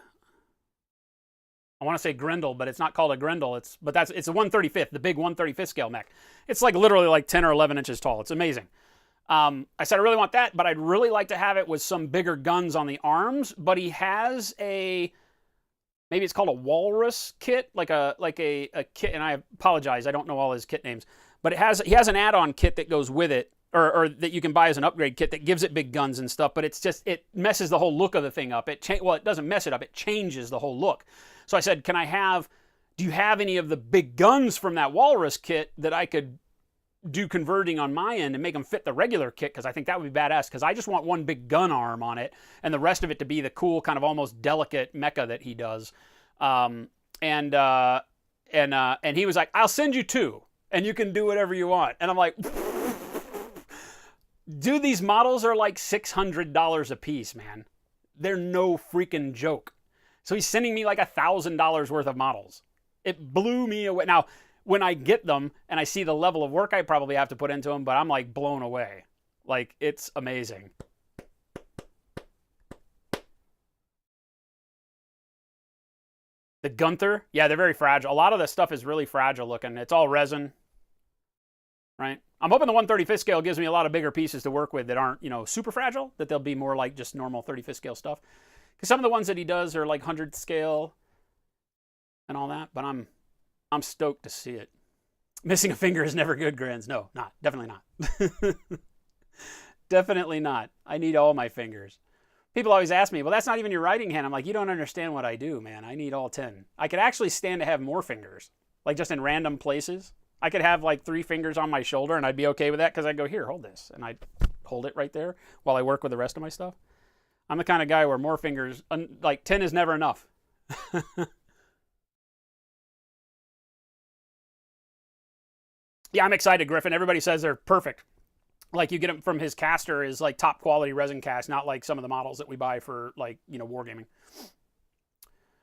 want to say Grendel, but it's not called a Grendel. It's a 1/35th, the big 1/35th scale mech. It's like literally like 10 or 11 inches tall. It's amazing. I said, I really want that, but I'd really like to have it with some bigger guns on the arms. But he has maybe it's called a walrus kit, like a kit. And I apologize, I don't know all his kit names, but he has an add-on kit that goes with it, or that you can buy as an upgrade kit that gives it big guns and stuff. But it messes the whole look of the thing up. It doesn't mess it up. It changes the whole look. So I said, do you have any of the big guns from that walrus kit that I could do converting on my end and make them fit the regular kit? Because I think that would be badass, because I just want one big gun arm on it and the rest of it to be the cool kind of almost delicate mecha that he does. And he was like, I'll send you two and you can do whatever you want. And I'm like, dude, these models are like $600 a piece, man. They're no freaking joke. So he's sending me like $1,000 worth of models. It blew me away. Now, when I get them and I see the level of work I probably have to put into them, but I'm like blown away. Like, it's amazing. The Gunther, yeah, they're very fragile. A lot of this stuff is really fragile looking. It's all resin, right? I'm hoping the 1/35th scale gives me a lot of bigger pieces to work with that aren't, super fragile, that they'll be more like just normal 35th scale stuff. Because some of the ones that he does are like 100th scale and all that, but I'm stoked to see it. Missing a finger is never good, Grins. No, not. Definitely not. Definitely not. I need all my fingers. People always ask me, well, that's not even your writing hand. I'm like, you don't understand what I do, man. I need all 10. I could actually stand to have more fingers, like just in random places. I could have like 3 fingers on my shoulder and I'd be okay with that because I'd go, here, hold this. And I'd hold it right there while I work with the rest of my stuff. I'm the kind of guy where more fingers, like 10 is never enough. Yeah, I'm excited, Griffin. Everybody says they're perfect. Like you get them from his caster is like top quality resin cast, not like some of the models that we buy for like, you know, wargaming.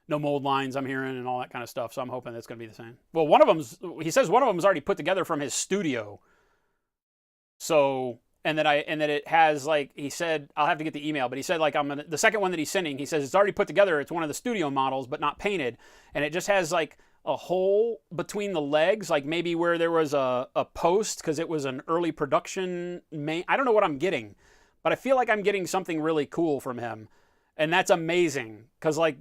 No mold lines I'm hearing and all that kind of stuff. So I'm hoping that's going to be the same. Well, he says one of them's already put together from his studio. So, and that it has like, he said, I'll have to get the email, but he said like the second one that he's sending, he says it's already put together. It's one of the studio models, but not painted. And it just has like a hole between the legs, like maybe where there was a post because it was an early production I don't know what I'm getting, but I feel like I'm getting something really cool from him. And that's amazing because like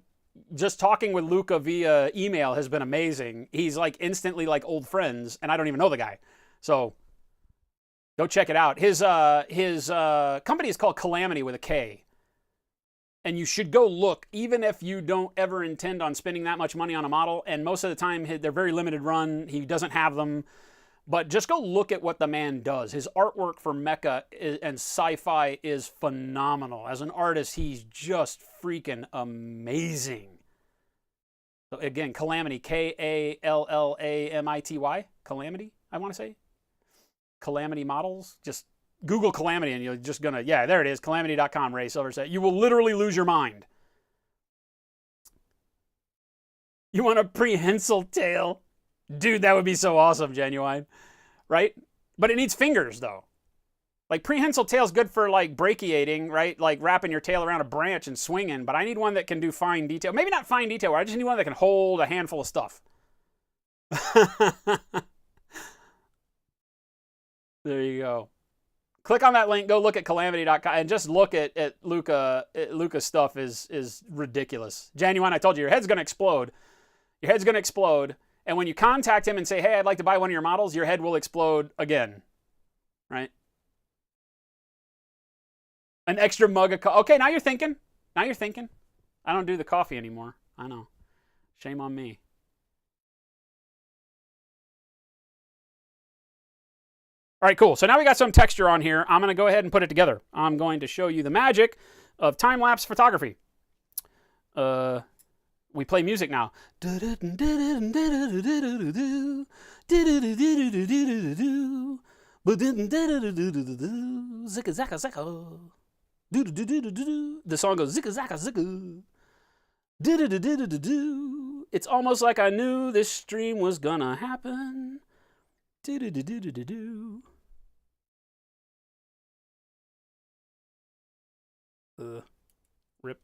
just talking with Luca via email has been amazing. He's like instantly like old friends and I don't even know the guy. So go check it out. His company is called Calamity with a K. And you should go look, even if you don't ever intend on spending that much money on a model. And most of the time, they're very limited run. He doesn't have them. But just go look at what the man does. His artwork for mecha and sci-fi is phenomenal. As an artist, he's just freaking amazing. So again, Calamity, K-A-L-L-A-M-I-T-Y. Calamity, I want to say. Calamity Models. Just Google Calamity and you're just going to, yeah, there it is, calamity.com, Ray Silver said. You will literally lose your mind. You want a prehensile tail? Dude, that would be so awesome, Genuine. Right? But it needs fingers, though. Like, prehensile tail's good for, like, brachiating, right? Like, wrapping your tail around a branch and swinging. But I need one that can do fine detail. Maybe not fine detail. I just need one that can hold a handful of stuff. There you go. Click on that link, go look at calamity.com, and just look at Luca. Luca's stuff is ridiculous. Genuine, I told you, your head's going to explode. Your head's going to explode. And when you contact him and say, hey, I'd like to buy one of your models, your head will explode again. Right? An extra mug of coffee. Okay, now you're thinking. Now you're thinking. I don't do the coffee anymore. I know. Shame on me. All right, cool. So now we got some texture on here. I'm going to go ahead and put it together. I'm going to show you the magic of time-lapse photography. We play music now. Zicka zacka zacka. The song goes zicka zacka zicka. It's almost like I knew this stream was gonna happen. Rip.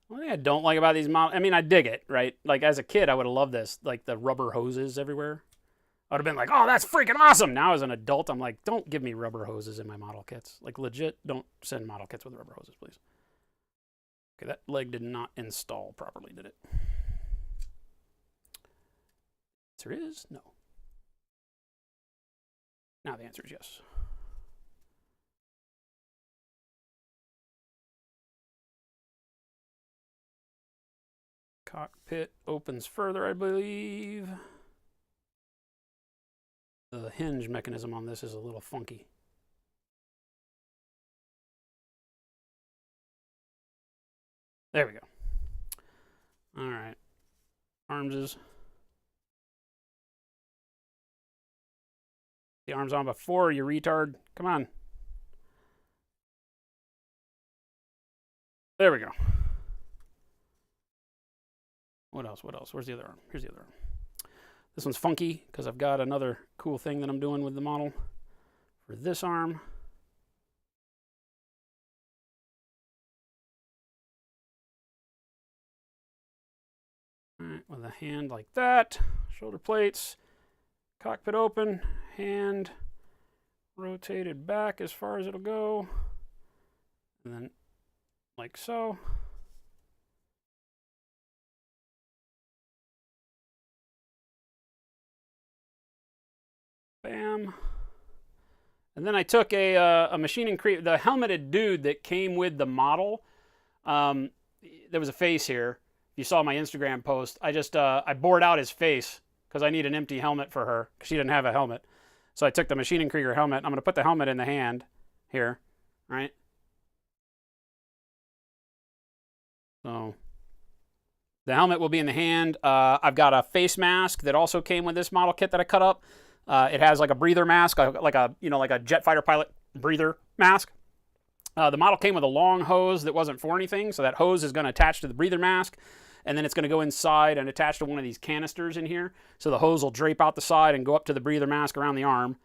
One thing I don't like about these models, I mean, I dig it, right? Like, as a kid, I would have loved this, like the rubber hoses everywhere. I would have been like, oh, that's freaking awesome. Now, as an adult, I'm like, don't give me rubber hoses in my model kits. Like, legit, don't send model kits with rubber hoses, please. Okay, that leg did not install properly, did it? The answer is no. Now the answer is yes. Cockpit opens further, I believe. The hinge mechanism on this is a little funky. There we go. All right. Arms is. The arms on before, you retard. Come on. There we go. What else? What else? Where's the other arm? Here's the other arm. This one's funky because I've got another cool thing that I'm doing with the model for this arm. All right, with a hand like that, shoulder plates, cockpit open, hand rotated back as far as it'll go, and then like so. Bam. And then I took a Maschinen Krieger, the helmeted dude that came with the model. There was a face here. you saw my Instagram post, I just I bored out his face because I need an empty helmet for her because she didn't have a helmet. So I took the Maschinen Krieger helmet. I'm going to put the helmet in the hand here, right? So the helmet will be in the hand. I've got a face mask that also came with this model kit that I cut up. It has like a breather mask, like a jet fighter pilot breather mask. The model came with a long hose that wasn't for anything, so that hose is going to attach to the breather mask, and then it's going to go inside and attach to one of these canisters in here. So the hose will drape out the side and go up to the breather mask around the arm,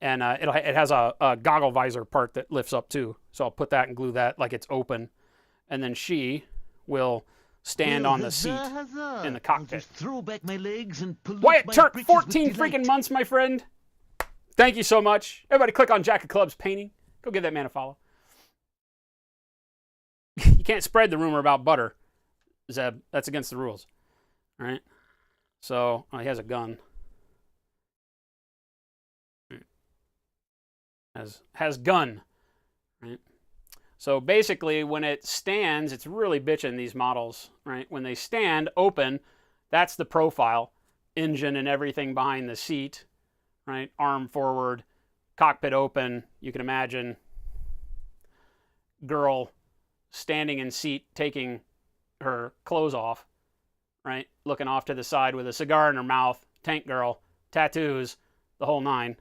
and it has a goggle visor part that lifts up too. So I'll put that and glue that like it's open, and then she will stand on the seat in the cockpit. I'll just throw back my legs and Wyatt my Turk, britches 14 with delight. freaking months, my friend. Thank you so much. Everybody click on Jack of Clubs Painting. Go give that man a follow. You can't spread the rumor about butter, Zeb. That's against the rules. All right? So, he has a gun. Has gun. Right? So basically, when it stands, it's really bitching, these models, right? When they stand open, that's the profile. Engine and everything behind the seat, right? Arm forward, cockpit open. You can imagine girl standing in seat, taking her clothes off, right? Looking off to the side with a cigar in her mouth, tank girl, tattoos, the whole nine,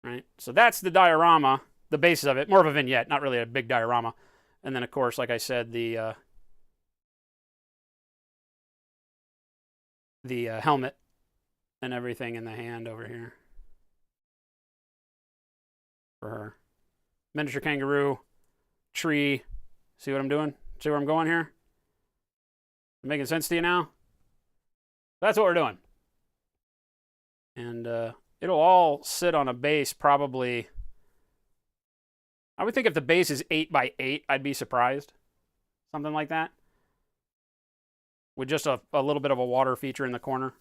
right? So that's the diorama. The basis of it, more of a vignette, not really a big diorama. And then, of course, like I said, the helmet and everything in the hand over here for her. Miniature kangaroo, tree. See what I'm doing? See where I'm going here? Making sense to you now? That's what we're doing. And it'll all sit on a base probably... I would think if the base is 8x8, I'd be surprised. Something like that. With just a little bit of a water feature in the corner.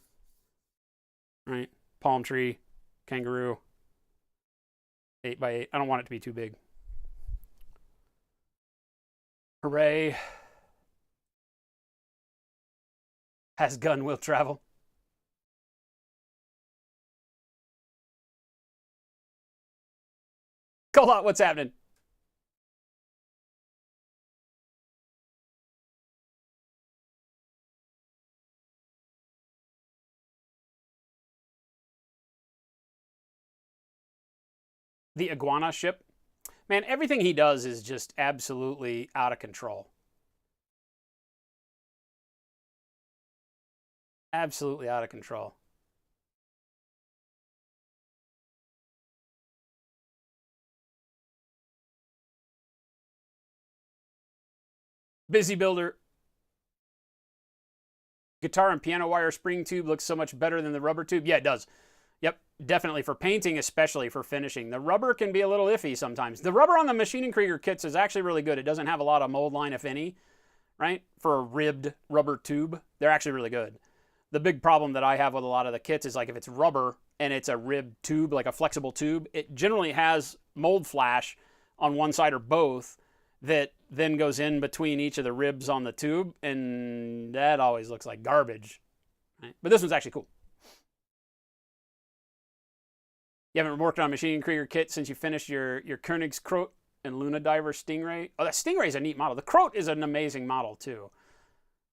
Right? Palm tree, kangaroo. 8x8. I don't want it to be too big. Hooray. Has gun will travel. Colot, what's happening? The iguana ship. Man, everything he does is just absolutely out of control. Absolutely out of control. Busy Builder. Guitar and piano wire spring tube looks so much better than the rubber tube. Yeah, it does. Yep, definitely for painting, especially for finishing. The rubber can be a little iffy sometimes. The rubber on the Maschinen Krieger kits is actually really good. It doesn't have a lot of mold line, if any, right? For a ribbed rubber tube, they're actually really good. The big problem that I have with a lot of the kits is like if it's rubber and it's a ribbed tube, like a flexible tube, it generally has mold flash on one side or both that then goes in between each of the ribs on the tube, and that always looks like garbage. Right? But this one's actually cool. You haven't worked on a Maschinen Krieger kit since you finished your Königskrot and Luna Diver Stingray. Oh, that Stingray is a neat model. The Krot is an amazing model too,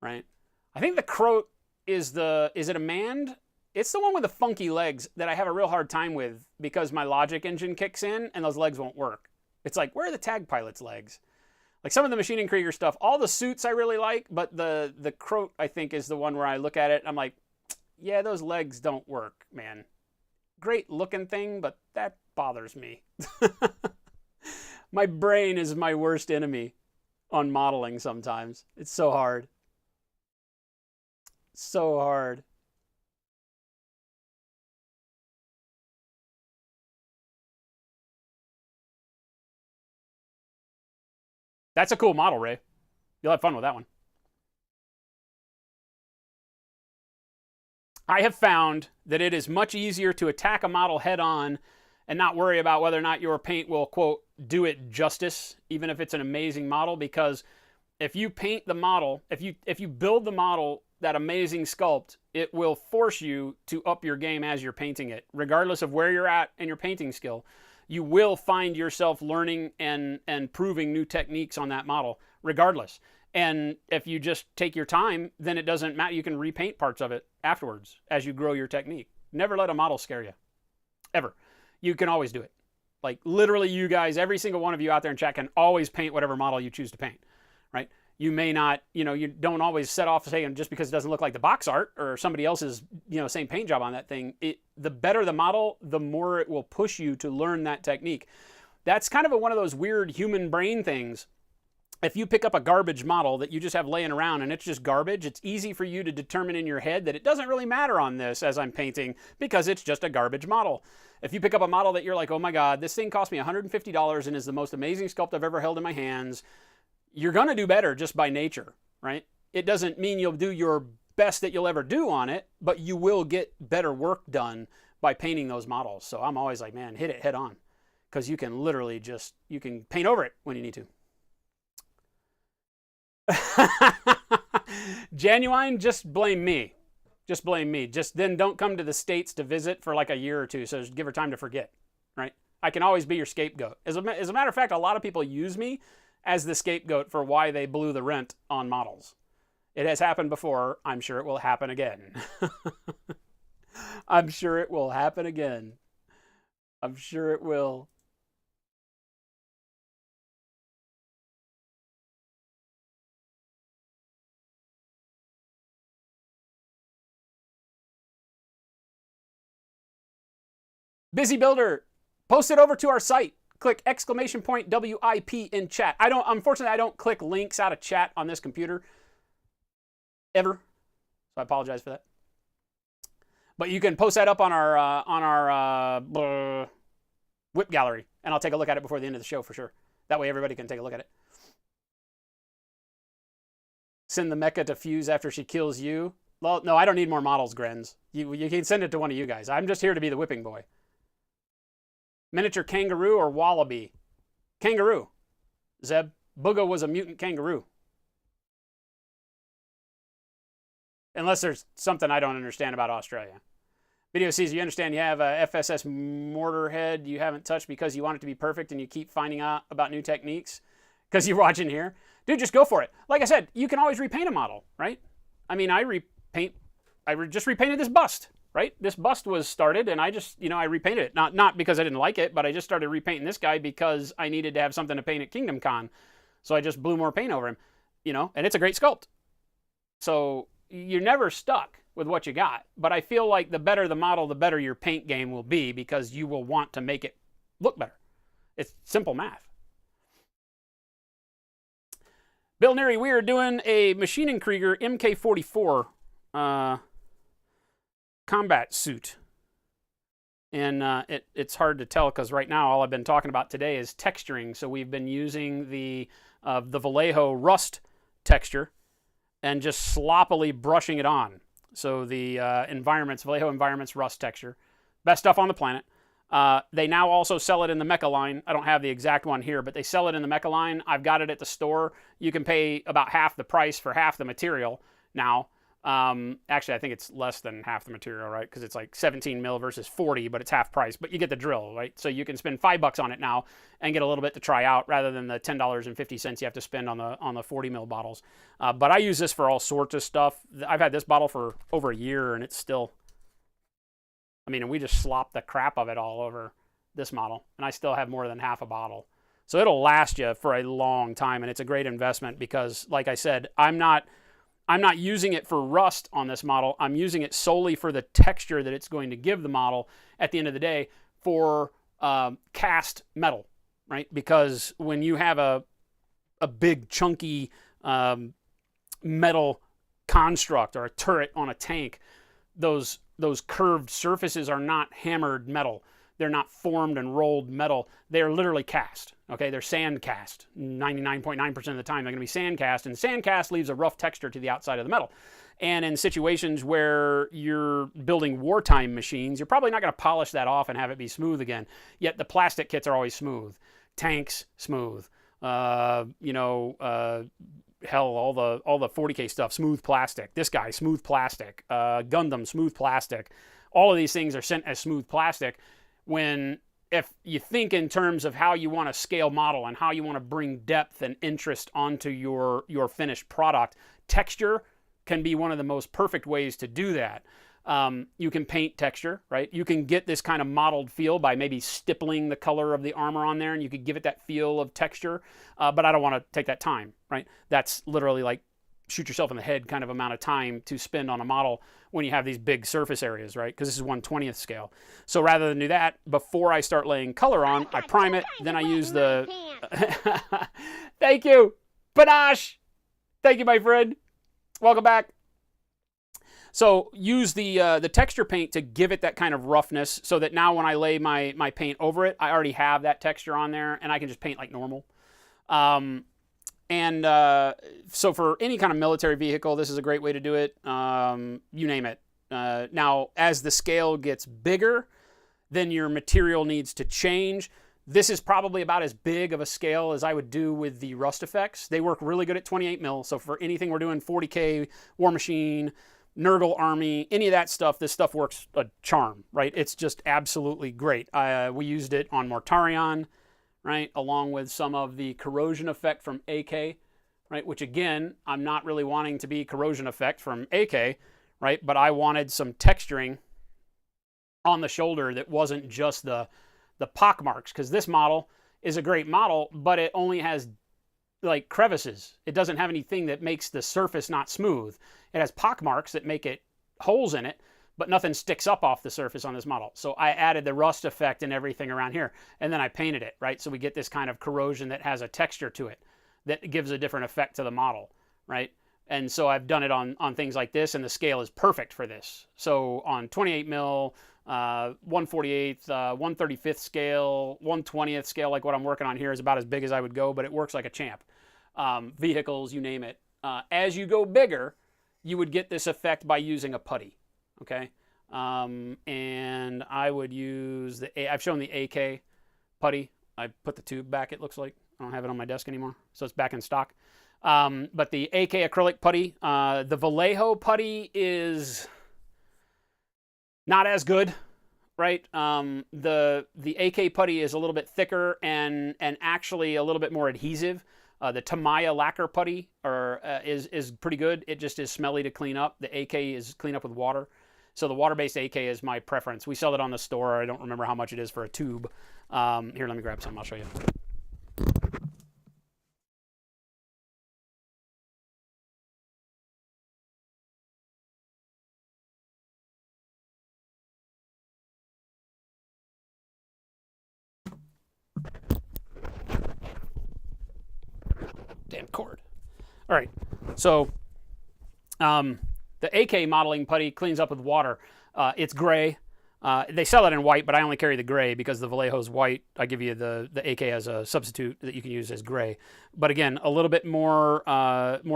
right? I think the Krot is it a manned? It's the one with the funky legs that I have a real hard time with because my logic engine kicks in and those legs won't work. It's like, where are the tag pilot's legs? Like some of the Maschinen Krieger stuff, all the suits I really like, but the Krot, I think, is the one where I look at it and I'm like, yeah, those legs don't work, man. Great looking thing, but that bothers me. My brain is my worst enemy on modeling sometimes. It's so hard. So hard. That's a cool model, Ray. You'll have fun with that one. I have found that it is much easier to attack a model head on and not worry about whether or not your paint will, quote, do it justice, even if it's an amazing model, because if you paint the model, if you build the model, that amazing sculpt, it will force you to up your game as you're painting it. Regardless of where you're at in your painting skill, you will find yourself learning and proving new techniques on that model, regardless. And if you just take your time, then it doesn't matter. You can repaint parts of it afterwards as you grow your technique. Never let a model scare you, ever. You can always do it. Like literally, you guys, every single one of you out there in chat can always paint whatever model you choose to paint, right? You may not, you don't always set off saying just because it doesn't look like the box art or somebody else's, same paint job on that thing. The better the model, the more it will push you to learn that technique. That's kind of one of those weird human brain things. If you pick up a garbage model that you just have laying around and it's just garbage, it's easy for you to determine in your head that it doesn't really matter on this as I'm painting because it's just a garbage model. If you pick up a model that you're like, oh my God, this thing cost me $150 and is the most amazing sculpt I've ever held in my hands, you're going to do better just by nature, right? It doesn't mean you'll do your best that you'll ever do on it, but you will get better work done by painting those models. So I'm always like, man, hit it head on, because you can literally you can paint over it when you need to. Genuine, just blame me. Just blame me. Just then don't come to the States to visit for like a year or two, so just give her time to forget, right? I can always be your scapegoat. As a matter of fact, a lot of people use me as the scapegoat for why they blew the rent on models. It has happened before. I'm sure it will happen again. I'm sure it will happen again. I'm sure it will. Busy Builder, post it over to our site. Click exclamation point WIP in chat. Unfortunately, I don't click links out of chat on this computer ever, so I apologize for that. But you can post that up on our whip gallery, and I'll take a look at it before the end of the show for sure. That way, everybody can take a look at it. Send the mecha to Fuse after she kills you. Well, no, I don't need more models, Grens. You can send it to one of you guys. I'm just here to be the whipping boy. Miniature kangaroo or wallaby? Kangaroo. Zeb. Booga was a mutant kangaroo. Unless there's something I don't understand about Australia. Video Caesar, you understand you have a FSS mortar head you haven't touched because you want it to be perfect and you keep finding out about new techniques because you're watching here. Dude, just go for it. Like I said, you can always repaint a model, right? I mean, I just repainted this bust. Right? This bust was started and I just, I repainted it. Not because I didn't like it, but I just started repainting this guy because I needed to have something to paint at Kingdom Con. So I just blew more paint over him, and it's a great sculpt. So you're never stuck with what you got. But I feel like the better the model, the better your paint game will be because you will want to make it look better. It's simple math. Bill Neary, we are doing a Maschinen Krieger MK44 combat suit, and it's hard to tell because right now all I've been talking about today is texturing. So we've been using the Vallejo Rust Texture and just sloppily brushing it on. So the Vallejo Environments Rust Texture, best stuff on the planet. They now also sell it in the ma.k line. I don't have the exact one here, but they sell it in the ma.k line. I've got it at the store. You can pay about half the price for half the material now. Actually, I think it's less than half the material, right? Because it's like 17 mil versus 40, but it's half price. But you get the drill, right? So you can spend $5 on it now and get a little bit to try out rather than the $10.50 you have to spend on the 40 mil bottles. But I use this for all sorts of stuff. I've had this bottle for over a year, and it's still. And we just slopped the crap of it all over this model, and I still have more than half a bottle. So it'll last you for a long time, and it's a great investment because, like I said, I'm not using it for rust on this model. I'm using it solely for the texture that it's going to give the model at the end of the day for cast metal, right? Because when you have a big chunky metal construct or a turret on a tank, those curved surfaces are not hammered metal. They're not formed and rolled metal. They're literally cast. Okay, they're sand cast. 99.9% of the time they're going to be sand cast, and sand cast leaves a rough texture to the outside of the metal. And in situations where you're building wartime machines, you're probably not going to polish that off and have it be smooth again. Yet the plastic kits are always smooth. Tanks, smooth. hell, all the 40K stuff, smooth plastic. This guy, smooth plastic. Gundam, smooth plastic. All of these things are sent as smooth plastic. When if you think in terms of how you want to scale model and how you want to bring depth and interest onto your finished product, texture can be one of the most perfect ways to do that. You can paint texture, right? You can get this kind of modeled feel by maybe stippling the color of the armor on there, and you could give it that feel of texture, but I don't want to take that time, right? That's literally like shoot yourself in the head kind of amount of time to spend on a model when you have these big surface areas, right? Because this is 1/20th scale. So rather than do that, before I start laying color on, I prime it, then I use the... Thank you, Panache! Thank you, my friend. Welcome back. So use the texture paint to give it that kind of roughness so that now when I lay my paint over it, I already have that texture on there and I can just paint like normal. So for any kind of military vehicle, this is a great way to do it. You name it. Now, as the scale gets bigger, then your material needs to change. This is probably about as big of a scale as I would do with the Rust effects. They work really good at 28 mil. So for anything we're doing, 40K, War Machine, Nurgle Army, any of that stuff, this stuff works a charm, right? It's just absolutely great. We used it on Mortarion, right? Along with some of the corrosion effect from AK, right? Which again, I'm not really wanting to be corrosion effect from AK, right? But I wanted some texturing on the shoulder that wasn't just the pock marks, because this model is a great model, but it only has like crevices. It doesn't have anything that makes the surface not smooth. It has pock marks that make it holes in it, but nothing sticks up off the surface on this model. So I added the rust effect and everything around here, and then I painted it, right? So we get this kind of corrosion that has a texture to it that gives a different effect to the model, right? And so I've done it on things like this, and the scale is perfect for this. So on 28 mil, 1/48th, 1/35th scale, 1/20th scale, like what I'm working on here is about as big as I would go, but it works like a champ. Vehicles, you name it. As you go bigger, you would get this effect by using a putty, okay? And I would use I've shown the AK putty. I put the tube back, it looks like. I don't have it on my desk anymore, so it's back in stock. But the AK acrylic putty, the Vallejo putty is not as good, right? The AK putty is a little bit thicker and actually a little bit more adhesive. The Tamiya lacquer putty is pretty good. It just is smelly to clean up. The AK is clean up with water. So the water-based AK is my preference. We sell it on the store. I don't remember how much it is for a tube. Here, let me grab some. I'll show you. Damn cord. All right, so the AK modeling putty cleans up with water. It's gray. They sell it in white, but I only carry the gray because the Vallejo's white. I give you the AK as a substitute that you can use as gray. But again, a little bit more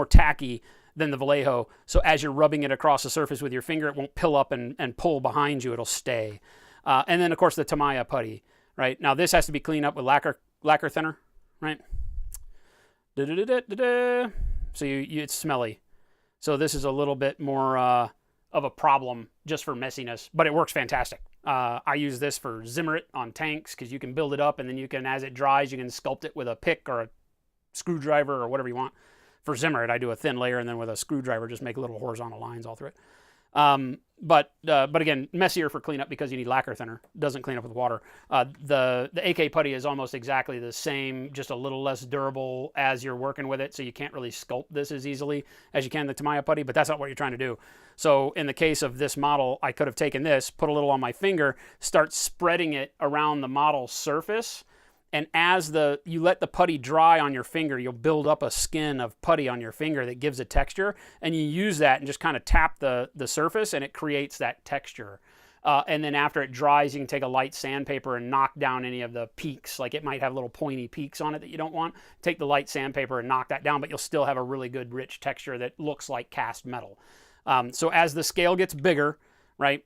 tacky than the Vallejo. So as you're rubbing it across the surface with your finger, it won't pill up and pull behind you. It'll stay. And then, of course, the Tamiya putty. Right? Now, this has to be cleaned up with lacquer thinner. Right? So it's smelly. So this is a little bit more of a problem just for messiness, but it works fantastic. I use this for Zimmerit on tanks because you can build it up and then you can, as it dries, you can sculpt it with a pick or a screwdriver or whatever you want. For Zimmerit, I do a thin layer and then with a screwdriver just make little horizontal lines all through it. But again, messier for cleanup because you need lacquer thinner. Doesn't clean up with water. The AK putty is almost exactly the same, just a little less durable as you're working with it, so you can't really sculpt this as easily as you can the Tamiya putty, but that's not what you're trying to do. So in the case of this model, I could have taken this, put a little on my finger, start spreading it around the model surface, and as you let the putty dry on your finger, you'll build up a skin of putty on your finger that gives a texture, and you use that and just kind of tap the surface, and it creates that texture. And then after it dries, you can take a light sandpaper and knock down any of the peaks. Like it might have little pointy peaks on it that you don't want. Take the light sandpaper and knock that down, but you'll still have a really good rich texture that looks like cast metal. So as the scale gets bigger, right,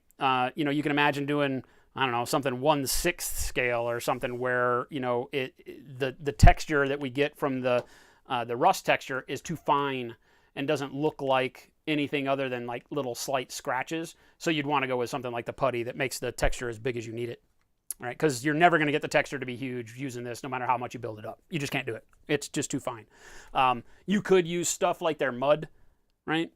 you can imagine doing, I don't know, something 1/6 scale or something where, the texture that we get from the The rust texture is too fine and doesn't look like anything other than like little slight scratches. So you'd want to go with something like the putty that makes the texture as big as you need it. Right? Because you're never going to get the texture to be huge using this, no matter how much you build it up. You just can't do it. It's just too fine. You could use stuff like their mud, right?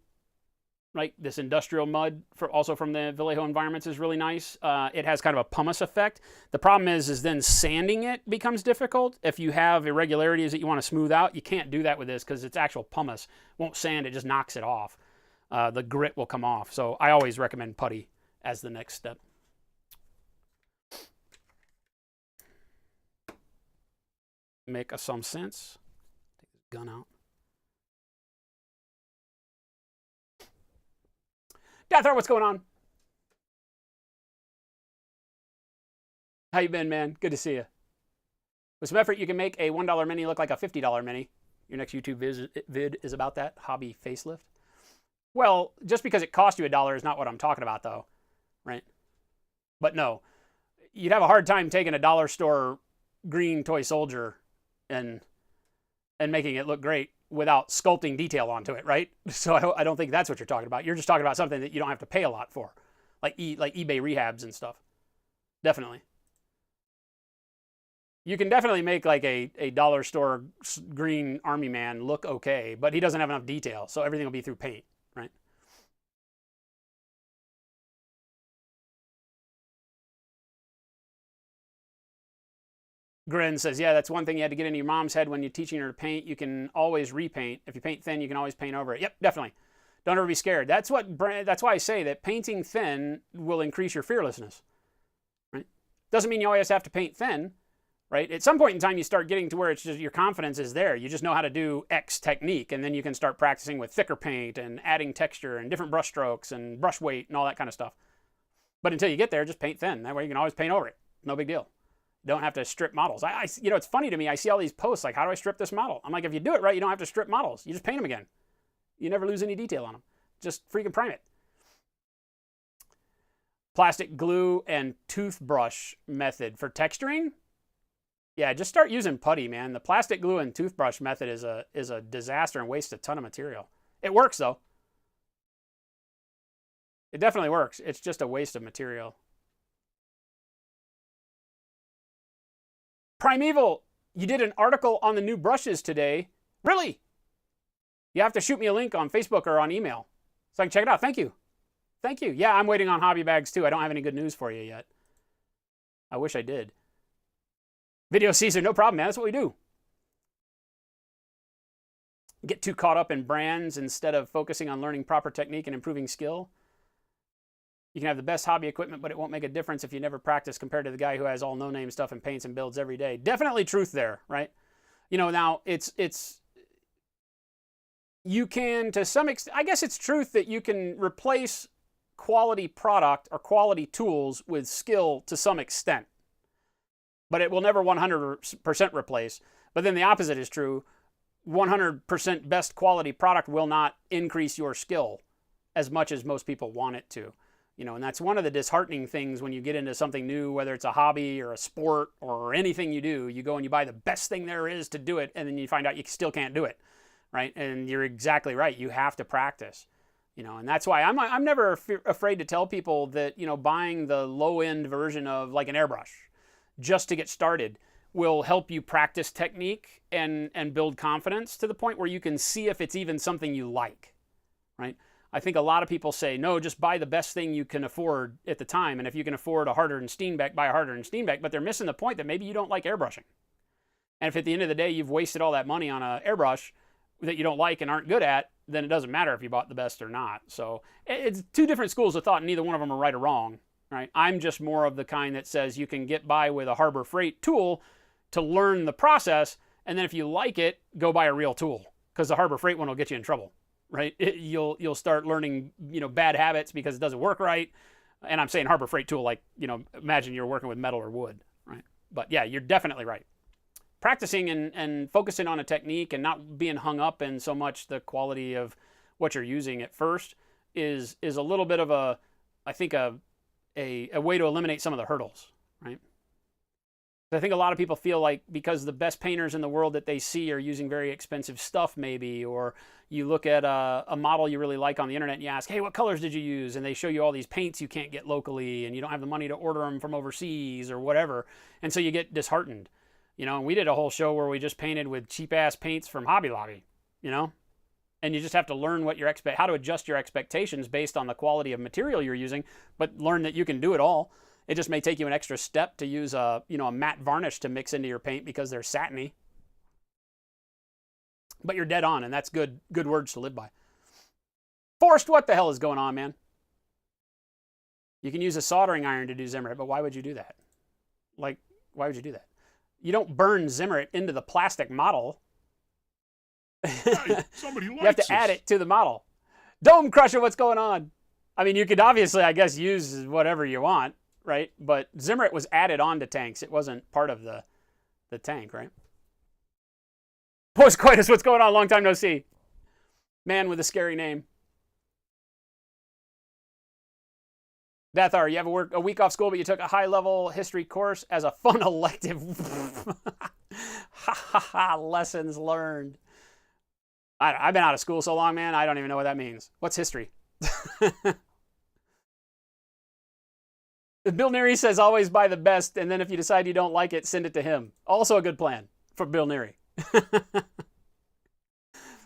Right, this industrial mud, also from the Vallejo Environments, is really nice. It has kind of a pumice effect. The problem is then sanding it becomes difficult. If you have irregularities that you want to smooth out, you can't do that with this because it's actual pumice. Won't sand, it just knocks it off. The grit will come off. So I always recommend putty as the next step. Make some sense. Take this gun out. Deathar, what's going on? How you been, man? Good to see you. With some effort, you can make a $1 mini look like a $50 mini. Your next YouTube vid is about that, hobby facelift. Well, just because it cost you $1 is not what I'm talking about, though, right? But no, you'd have a hard time taking a dollar store green toy soldier and making it look great without sculpting detail onto it, right? So I don't think that's what you're talking about. You're just talking about something that you don't have to pay a lot for, like eBay rehabs and stuff. Definitely. You can definitely make like a dollar store green army man look okay, but he doesn't have enough detail, so everything will be through paint, right? Grin says, yeah, that's one thing you had to get into your mom's head when you're teaching her to paint. You can always repaint. If you paint thin, you can always paint over it. Yep, definitely. Don't ever be scared. That's why I say that painting thin will increase your fearlessness. Right? Doesn't mean you always have to paint thin, right? At some point in time, you start getting to where it's just your confidence is there. You just know how to do X technique, and then you can start practicing with thicker paint and adding texture and different brush strokes and brush weight and all that kind of stuff. But until you get there, just paint thin. That way you can always paint over it. No big deal. Don't have to strip models. It's funny to me. I see all these posts like, how do I strip this model? I'm like, if you do it right, you don't have to strip models. You just paint them again. You never lose any detail on them. Just freaking prime it. Plastic glue and toothbrush method for texturing. Yeah, just start using putty, man. The plastic glue and toothbrush method is a disaster and wastes a ton of material. It works though. It definitely works. It's just a waste of material. Primeval, you did an article on the new brushes today. Really? You have to shoot me a link on Facebook or on email so I can check it out. Thank you. Thank you. Yeah, I'm waiting on hobby bags too. I don't have any good news for you yet. I wish I did. Video Caesar, no problem, man. That's what we do. Get too caught up in brands instead of focusing on learning proper technique and improving skill. You can have the best hobby equipment, but it won't make a difference if you never practice compared to the guy who has all no-name stuff and paints and builds every day. Definitely truth there, right? You know, now you can, to some extent, I guess it's truth that you can replace quality product or quality tools with skill to some extent, but it will never 100% replace. But then the opposite is true. 100% best quality product will not increase your skill as much as most people want it to. You know, and that's one of the disheartening things when you get into something new, whether it's a hobby or a sport or anything you do. You go and you buy the best thing there is to do it, and then you find out you still can't do it, right? And you're exactly right. You have to practice, you know, and that's why I'm never afraid to tell people that, you know, buying the low-end version of like an airbrush just to get started will help you practice technique and build confidence to the point where you can see if it's even something you like, right? I think a lot of people say, no, just buy the best thing you can afford at the time. And if you can afford a Harder and Steenbeck, buy a Harder and Steenbeck. But they're missing the point that maybe you don't like airbrushing. And if at the end of the day you've wasted all that money on an airbrush that you don't like and aren't good at, then it doesn't matter if you bought the best or not. So it's two different schools of thought, and neither one of them are right or wrong, right? I'm just more of the kind that says you can get by with a Harbor Freight tool to learn the process. And then if you like it, go buy a real tool, because the Harbor Freight one will get you in trouble. Right? You'll start learning, you know, bad habits because it doesn't work right. And I'm saying Harbor Freight tool, like, you know, imagine you're working with metal or wood, right? But yeah, you're definitely right. Practicing and focusing on a technique and not being hung up in so much the quality of what you're using at first is a little bit of I think a way to eliminate some of the hurdles, right? I think a lot of people feel like because the best painters in the world that they see are using very expensive stuff maybe, or you look at a model you really like on the internet and you ask, hey, what colors did you use? And they show you all these paints you can't get locally and you don't have the money to order them from overseas or whatever. And so you get disheartened. You know, and we did a whole show where we just painted with cheap ass paints from Hobby Lobby, you know? And you just have to learn what how to adjust your expectations based on the quality of material you're using, but learn that you can do it all. It just may take you an extra step to use a matte varnish to mix into your paint because they're satiny. But you're dead on, and that's good words to live by. Forrest, what the hell is going on, man? You can use a soldering iron to do Zimmerit, but why would you do that? Like, why would you do that? You don't burn Zimmerit into the plastic model. Hey, somebody likes You have to add it to the model. Dome Crusher, what's going on? I mean, you could obviously, I guess, use whatever you want, right? But Zimmerit was added onto tanks. It wasn't part of the tank, right? Postcoitus, what's going on? Long time no see. Man with a scary name. Dathar, you have a week off school, but you took a high-level history course as a fun elective. Ha ha ha, lessons learned. I've been out of school so long, man, I don't even know what that means. What's history? Bill Neary says always buy the best, and then if you decide you don't like it, send it to him. Also a good plan for Bill Neary.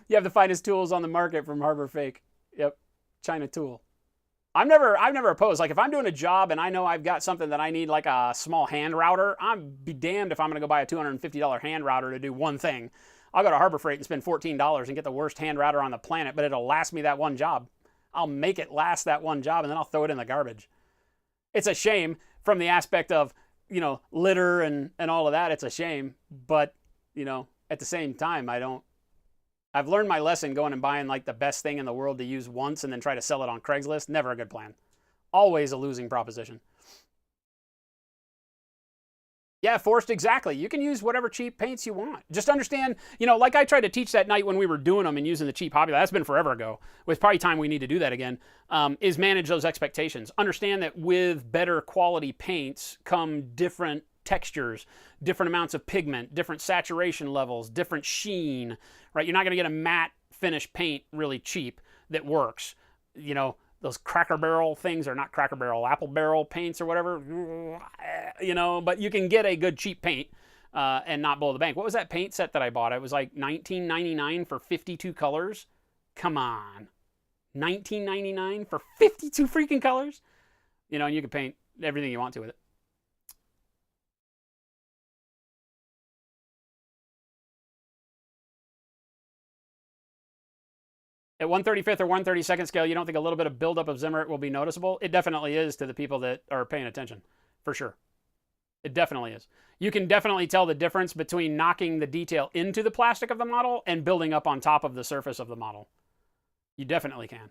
You have the finest tools on the market from Harbor Fake. Yep, China tool. I've never opposed. Like if I'm doing a job and I know I've got something that I need, like a small hand router, I'm be damned if I'm going to go buy a $250 hand router to do one thing. I'll go to Harbor Freight and spend $14 and get the worst hand router on the planet, but it'll last me that one job. I'll make it last that one job, and then I'll throw it in the garbage. It's a shame from the aspect of, litter and all of that. It's a shame, but, at the same time, I've learned my lesson going and buying like the best thing in the world to use once and then try to sell it on Craigslist. Never a good plan. Always a losing proposition. Yeah, Forrest, exactly. You can use whatever cheap paints you want. Just understand, like I tried to teach that night when we were doing them and using the cheap Hobby Lobby. That's been forever ago. It's probably time we need to do that again, is manage those expectations. Understand that with better quality paints come different textures, different amounts of pigment, different saturation levels, different sheen, right? You're not going to get a matte finish paint really cheap that works. Those Cracker Barrel things are not Cracker Barrel, Apple Barrel paints or whatever, but you can get a good cheap paint and not blow the bank. What was that paint set that I bought? It was like $19.99 for 52 colors. Come on. $19.99 for 52 freaking colors? And you can paint everything you want to with it. At 1/35th or 1/32nd scale, you don't think a little bit of buildup of Zimmerit will be noticeable? It definitely is to the people that are paying attention, for sure. It definitely is. You can definitely tell the difference between knocking the detail into the plastic of the model and building up on top of the surface of the model. You definitely can.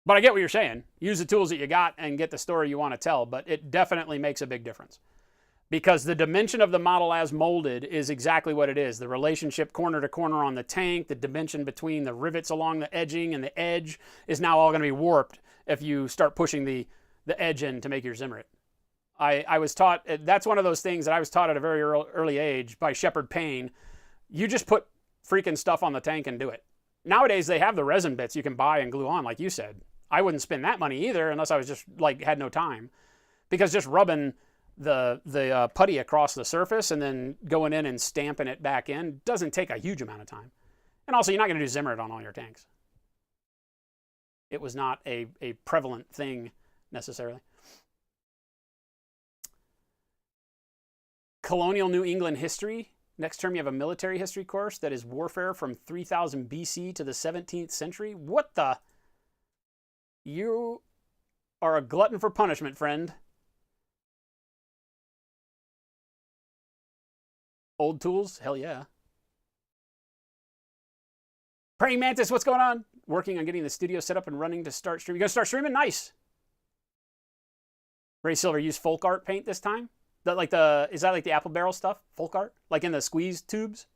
But I get what you're saying. Use the tools that you got and get the story you want to tell, but it definitely makes a big difference. Because the dimension of the model as molded is exactly what it is. The relationship corner to corner on the tank, the dimension between the rivets along the edging and the edge is now all going to be warped if you start pushing the edge in to make your Zimmerit. I was taught, that's one of those things that I was taught at a very early age by Shepard Payne. You just put freaking stuff on the tank and do it. Nowadays, they have the resin bits you can buy and glue on, like you said. I wouldn't spend that money either unless I was just had no time. Because just rubbing the putty across the surface and then going in and stamping it back in doesn't take a huge amount of time. And also, you're not going to do Zimmerit on all your tanks. It was not a prevalent thing necessarily. Colonial New England history. Next term, you have a military history course that is warfare from 3000 BC to the 17th century. What the? You are a glutton for punishment, friend. Old tools? Hell yeah. Praying Mantis, what's going on? Working on getting the studio set up and running to start streaming. You gonna start streaming? Nice. Ray Silver, use folk art paint this time? Is that like the Apple Barrel stuff? Folk art? Like in the squeeze tubes?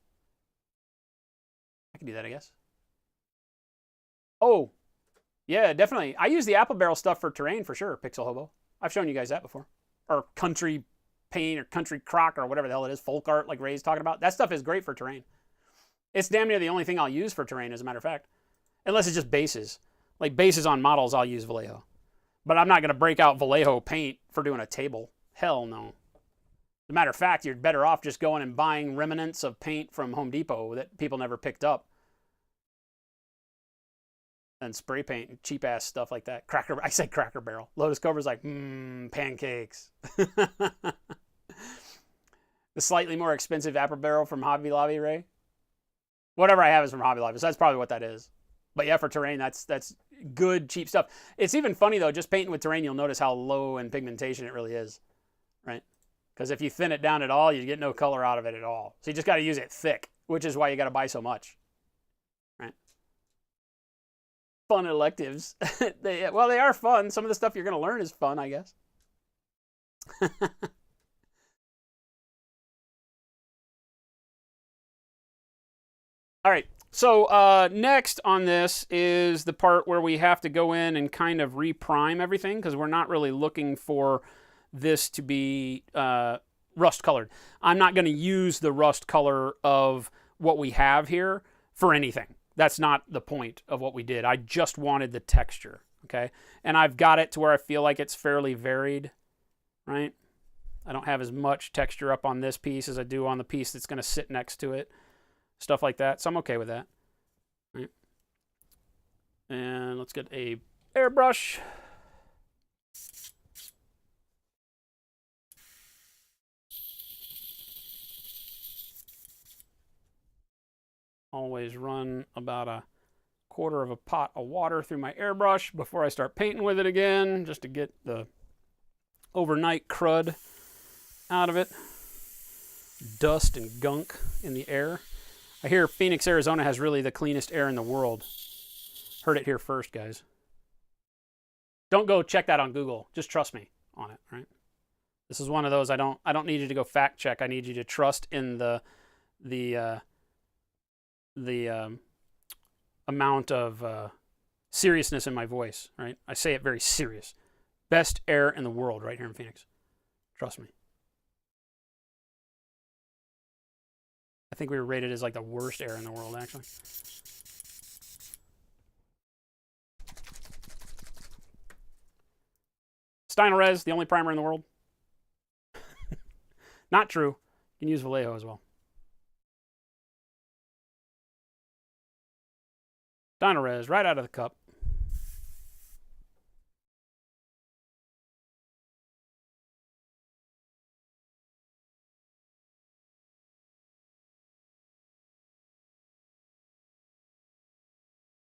I can do that, I guess. Oh, yeah, definitely. I use the Apple Barrel stuff for terrain for sure, Pixel Hobo. I've shown you guys that before. Or country paint or country crock or whatever the hell it is, folk art like Ray's talking about. That stuff is great for terrain. It's damn near the only thing I'll use for terrain, as a matter of fact. Unless it's just bases. Like bases on models, I'll use Vallejo. But I'm not going to break out Vallejo paint for doing a table. Hell no. As a matter of fact, you're better off just going and buying remnants of paint from Home Depot that people never picked up. And spray paint and cheap ass stuff like that. I said Cracker Barrel. Lotus Cobra's like, pancakes. The slightly more expensive Apple Barrel from Hobby Lobby, Ray. Whatever I have is from Hobby Lobby, so that's probably what that is. But yeah, for terrain, that's good, cheap stuff. It's even funny, though, just painting with terrain, you'll notice how low in pigmentation it really is, right? Because if you thin it down at all, you get no color out of it at all. So you just got to use it thick, which is why you got to buy so much, right? Fun electives. They are fun. Some of the stuff you're going to learn is fun, I guess. All right, so next on this is the part where we have to go in and kind of reprime everything because we're not really looking for this to be rust colored. I'm not going to use the rust color of what we have here for anything. That's not the point of what we did. I just wanted the texture, okay? And I've got it to where I feel like it's fairly varied, right? I don't have as much texture up on this piece as I do on the piece that's going to sit next to it. Stuff like that, so I'm okay with that. Right. And let's get a airbrush. Always run about a quarter of a pot of water through my airbrush before I start painting with it again, just to get the overnight crud out of it. Dust and gunk in the air. I hear Phoenix, Arizona has really the cleanest air in the world. Heard it here first, guys. Don't go check that on Google. Just trust me on it, right? This is one of those I don't need you to go fact check. I need you to trust in the amount of seriousness in my voice, right? I say it very serious. Best air in the world right here in Phoenix. Trust me. I think we were rated as like the worst air in the world, actually. Stynylrez, the only primer in the world. Not true. You can use Vallejo as well. Stynylrez, right out of the cup.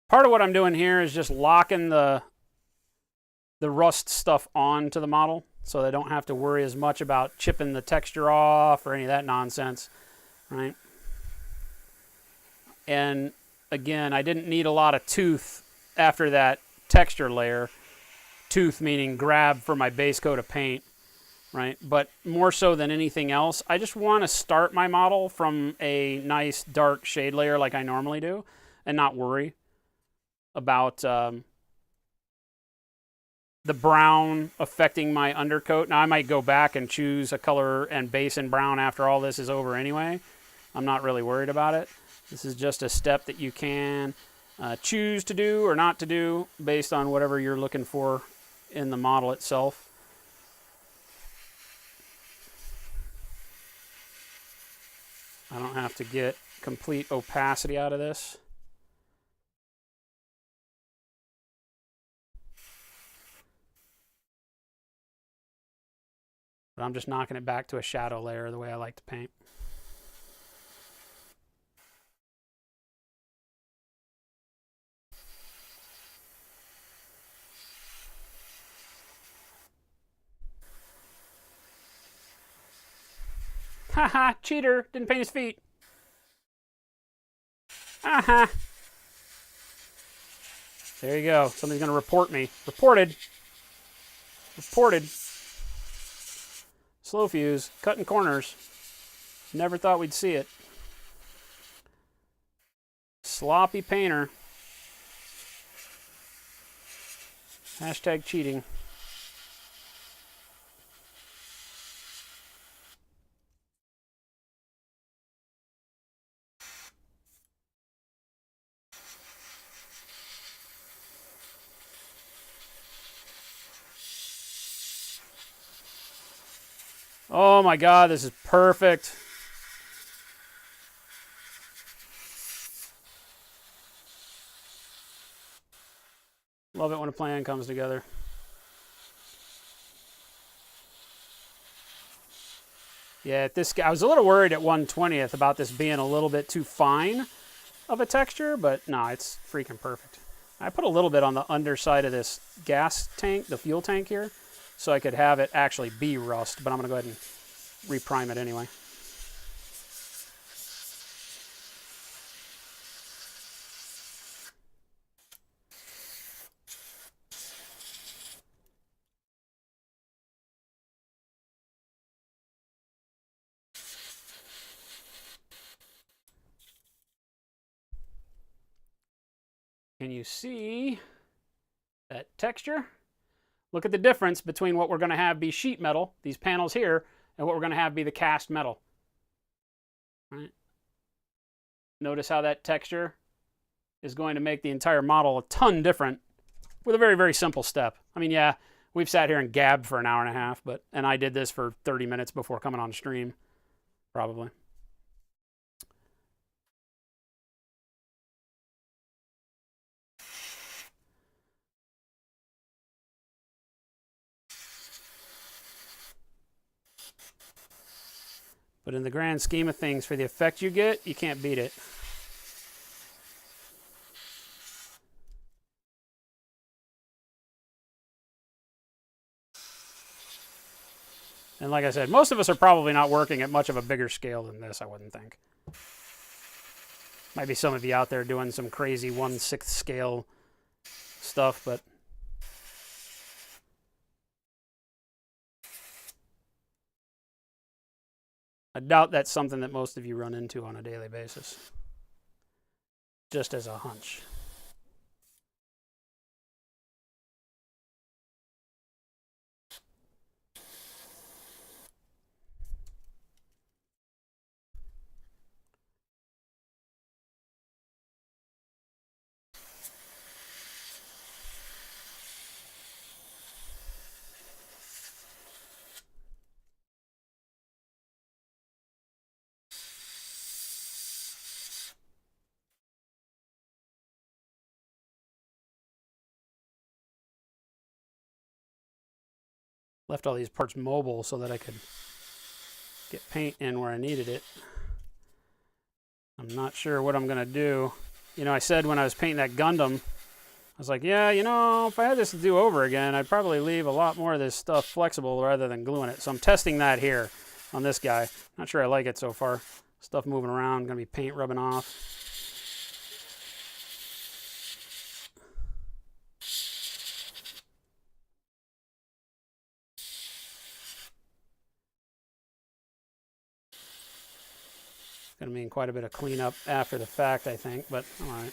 Part of what I'm doing here is just locking the rust stuff onto the model so they don't have to worry as much about chipping the texture off or any of that nonsense, right? And again, I didn't need a lot of tooth after that texture layer. Tooth meaning grab for my base coat of paint, right? But more so than anything else, I just want to start my model from a nice dark shade layer like I normally do and not worry about the brown affecting my undercoat. Now, I might go back and choose a color and base in brown after all this is over anyway. I'm not really worried about it. This is just a step that you can choose to do or not to do based on whatever you're looking for in the model itself. I don't have to get complete opacity out of this. But I'm just knocking it back to a shadow layer the way I like to paint. Haha, cheater, didn't paint his feet. Aha. There you go. Somebody's going to report me. Reported. Reported. Slow fuse, cutting corners. Never thought we'd see it. Sloppy painter. Hashtag cheating. Oh my God, this is perfect. Love it when a plan comes together. Yeah, I was a little worried at 1/20th about this being a little bit too fine of a texture, but no, it's freaking perfect. I put a little bit on the underside of this gas tank, the fuel tank here, so I could have it actually be rust, but I'm going to go ahead and reprime it anyway. Can you see that texture? Look at the difference between what we're going to have be sheet metal, these panels here, and what we're going to have be the cast metal. Right? Notice how that texture is going to make the entire model a ton different with a very, very simple step. I mean, yeah, we've sat here and gabbed for an hour and a half, and I did this for 30 minutes before coming on stream, probably. But in the grand scheme of things, for the effect you get, you can't beat it. And like I said, most of us are probably not working at much of a bigger scale than this, I wouldn't think. Might be some of you out there doing some crazy 1/6 scale stuff, but I doubt that's something that most of you run into on a daily basis. Just as a hunch. Left all these parts mobile so that I could get paint in where I needed it. I'm not sure what I'm going to do. You know, I said when I was painting that Gundam, I was like, yeah, you know, if I had this to do over again, I'd probably leave a lot more of this stuff flexible rather than gluing it. So I'm testing that here on this guy. Not sure I like it so far. Stuff moving around, going to be paint rubbing off. Going to mean quite a bit of cleanup after the fact, I think, but all right.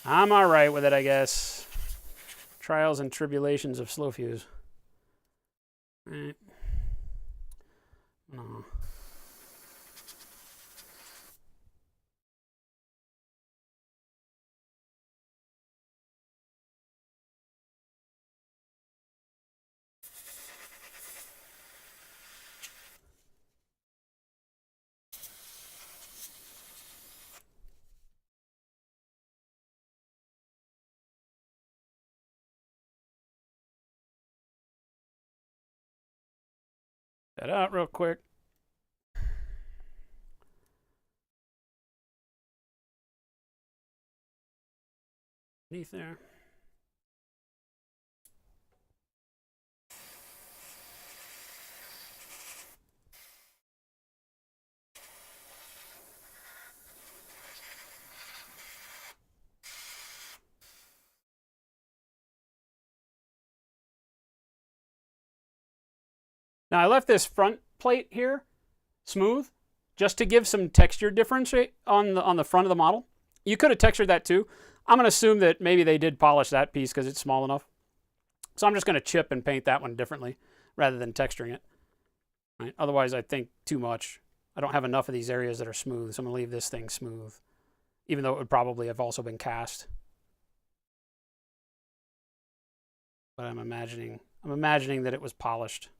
I'm all right with it, I guess. Trials and tribulations of slow fuse. All right. No. That out real quick. Underneath there. Now I left this front plate here smooth just to give some texture difference on the front of the model. You could have textured that too. I'm going to assume that maybe they did polish that piece because it's small enough. So I'm just going to chip and paint that one differently rather than texturing it. Right? Otherwise, I think too much. I don't have enough of these areas that are smooth, so I'm going to leave this thing smooth, even though it would probably have also been cast. But I'm imagining that it was polished.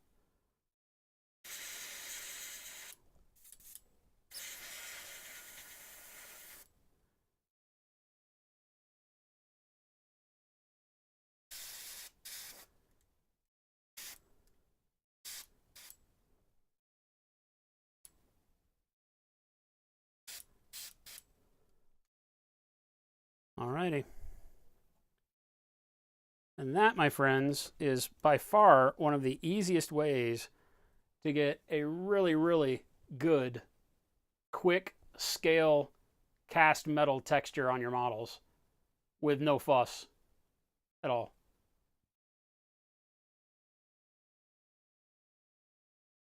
Alrighty. And that, my friends, is by far one of the easiest ways to get a really, really good, quick scale cast metal texture on your models with no fuss at all.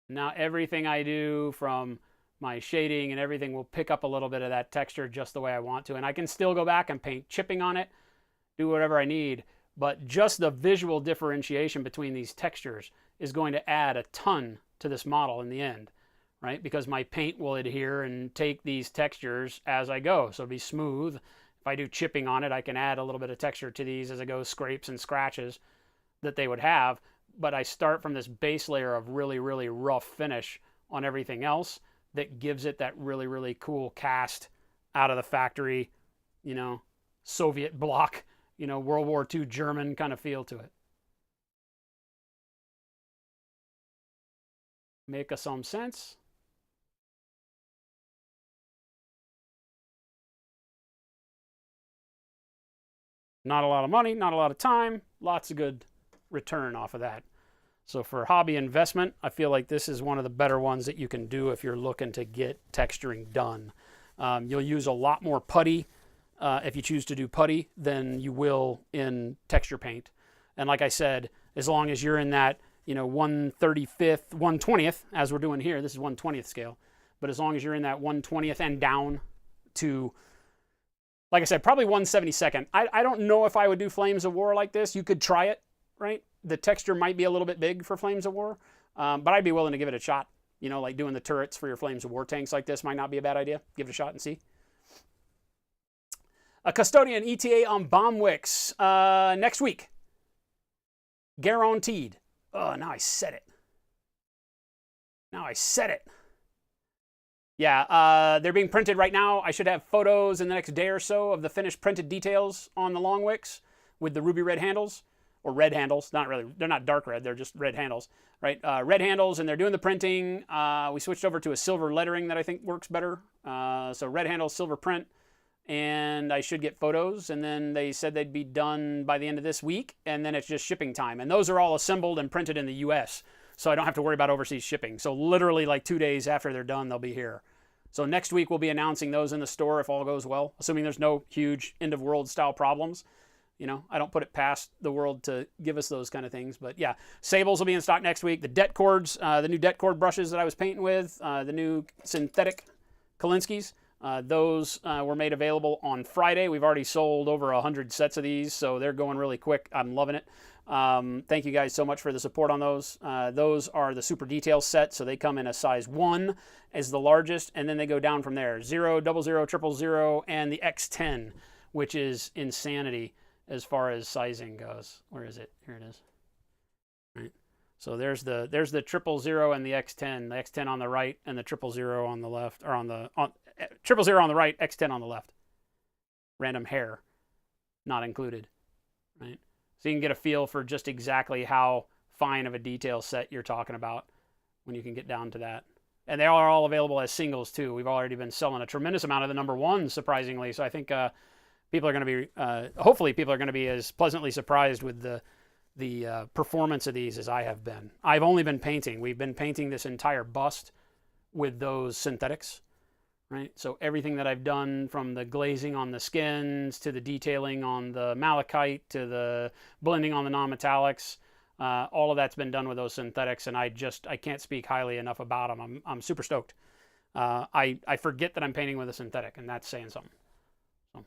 Now everything I do, from my shading and everything, will pick up a little bit of that texture just the way I want to. And I can still go back and paint chipping on it, do whatever I need. But just the visual differentiation between these textures is going to add a ton to this model in the end, right? Because my paint will adhere and take these textures as I go. So it'll be smooth. If I do chipping on it, I can add a little bit of texture to these as I go, scrapes and scratches that they would have. But I start from this base layer of really, really rough finish on everything else that gives it that really, really cool cast out of the factory, you know, Soviet bloc, you know, World War II German kind of feel to it. Make some sense? Not a lot of money, not a lot of time, lots of good return off of that. So for hobby investment, I feel like this is one of the better ones that you can do if you're looking to get texturing done. You'll use a lot more putty if you choose to do putty than you will in texture paint. And like I said, as long as you're in that, you know, 1/35th, 1/20th, as we're doing here, this is 1/20th scale, but as long as you're in that 1/20th and down to, like I said, probably 1/72nd. I don't know if I would do Flames of War like this. You could try it, right? The texture might be a little bit big for Flames of War, but I'd be willing to give it a shot. You know, like doing the turrets for your Flames of War tanks like this might not be a bad idea. Give it a shot and see. A Custodian ETA on bomb wicks next week. Guaranteed. Oh, now I said it. Now I said it. Yeah, they're being printed right now. I should have photos in the next day or so of the finished printed details on the long wicks with the ruby red handles, or red handles. Not really, they're not dark red, they're just red handles, right? Red handles, and they're doing the printing. We switched over to a silver lettering that I think works better. So red handles, silver print, and I should get photos, and then they said they'd be done by the end of this week, and then it's just shipping time. And those are all assembled and printed in the US, so I don't have to worry about overseas shipping. So literally like 2 days after they're done, they'll be here. So next week we'll be announcing those in the store if all goes well, assuming there's no huge end of world style problems. You know, I don't put it past the world to give us those kind of things. But yeah, sables will be in stock next week. The det cords, the new det cord brushes that I was painting with, the new synthetic Kalinskis, those were made available on Friday. We've already sold over 100 sets of these, so they're going really quick. I'm loving it. Thank you guys so much for the support on those. Those are the super detail set, so they come in a size 1 as the largest, and then they go down from there. 0, 00, 000, and the X10, which is insanity as far as sizing goes. Where is it? Here it is. Right. So there's the 000 and the X10. The X10 on the right and the 000 on the left, or 000 on the right, X10 on the left. Random hair not included, right? So you can get a feel for just exactly how fine of a detail set you're talking about when you can get down to that. And they are all available as singles too. We've already been selling a tremendous amount of the number 1s, surprisingly. So I think people are going to be, hopefully people are going to be as pleasantly surprised with the performance of these as I have been. I've only been painting. We've been painting this entire bust with those synthetics, right? So everything that I've done, from the glazing on the skins to the detailing on the malachite to the blending on the non-metallics, all of that's been done with those synthetics, and I can't speak highly enough about them. I'm super stoked. I forget that I'm painting with a synthetic, and that's saying something. So.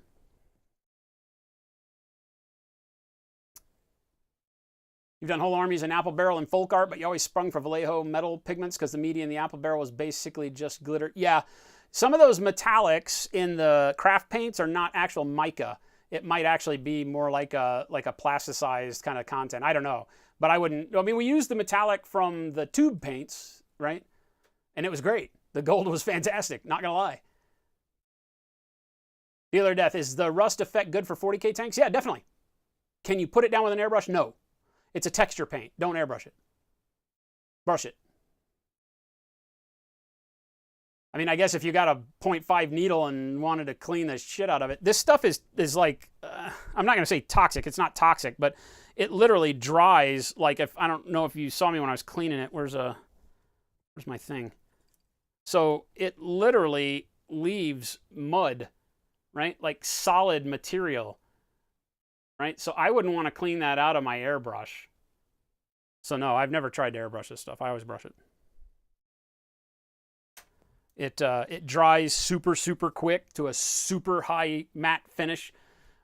You've done whole armies in apple barrel and folk art, but you always sprung for Vallejo metal pigments because the media in the apple barrel was basically just glitter. Yeah, some of those metallics in the craft paints are not actual mica. It might actually be more like a plasticized kind of content. I don't know. But I wouldn't, I mean, we used the metallic from the tube paints, right? And it was great. The gold was fantastic, not gonna lie. Dealer Death, is the rust effect good for 40K tanks? Yeah, definitely. Can you put it down with an airbrush? No. It's a texture paint. Don't airbrush it. Brush it. I mean, I guess if you got a 0.5 needle and wanted to clean the shit out of it, this stuff is like, I'm not going to say toxic. It's not toxic, but it literally dries. Like I don't know if you saw me when I was cleaning it. Where's my thing? So it literally leaves mud, right? Like solid material, right? So I wouldn't want to clean that out of my airbrush. So no, I've never tried to airbrush this stuff. I always brush it. It dries super, super quick to a super high matte finish.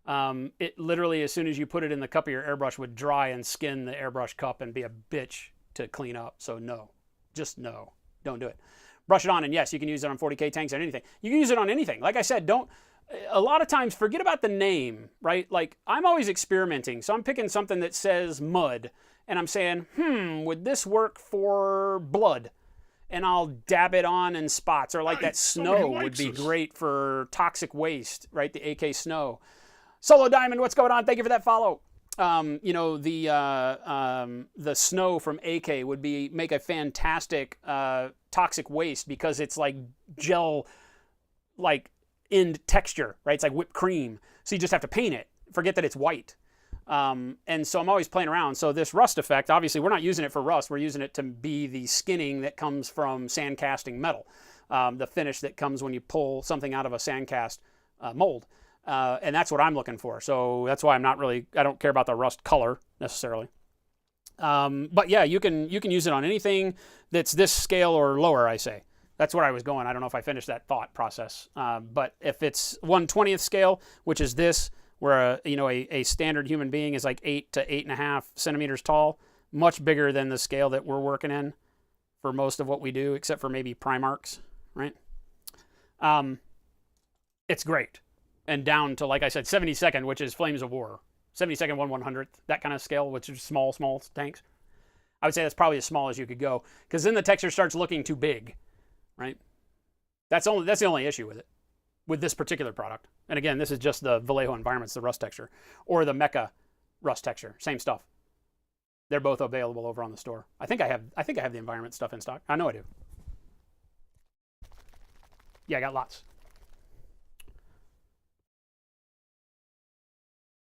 It literally, as soon as you put it in the cup of your airbrush, would dry and skin the airbrush cup and be a bitch to clean up. So no, just no, don't do it. Brush it on, and yes, you can use it on 40K tanks or anything. You can use it on anything. Like I said, a lot of times forget about the name, right? Like I'm always experimenting. So I'm picking something that says mud and I'm saying, would this work for blood? And I'll dab it on in spots, or like that snow would be great for toxic waste, right? The AK snow. Solo Diamond, what's going on? Thank you for that follow. You know, the snow from AK would make a fantastic toxic waste because it's like gel, like end texture, right? It's like whipped cream. So you just have to paint it. Forget that it's white. And so I'm always playing around. So this rust effect, obviously we're not using it for rust. We're using it to be the skinning that comes from sandcasting metal. The finish that comes when you pull something out of a sandcast mold. And that's what I'm looking for. So that's why I don't care about the rust color necessarily. But yeah, you can use it on anything that's this scale or lower, I say. That's where I was going. I don't know if I finished that thought process. But if it's 1/20th scale, which is this, where a standard human being is like 8 to 8.5 centimeters tall, much bigger than the scale that we're working in for most of what we do, except for maybe Primarchs, right? It's great. And down to, like I said, 72nd, which is Flames of War. 72nd, 1/100th, that kind of scale, which is small tanks. I would say that's probably as small as you could go, because then the texture starts looking too big, right? That's the only issue with it, with this particular product. And again, this is just the Vallejo Environments, the Rust Texture, or the ma.k Rust Texture, same stuff. They're both available over on the store. I think I have the Environment stuff in stock. I know I do. Yeah, I got lots.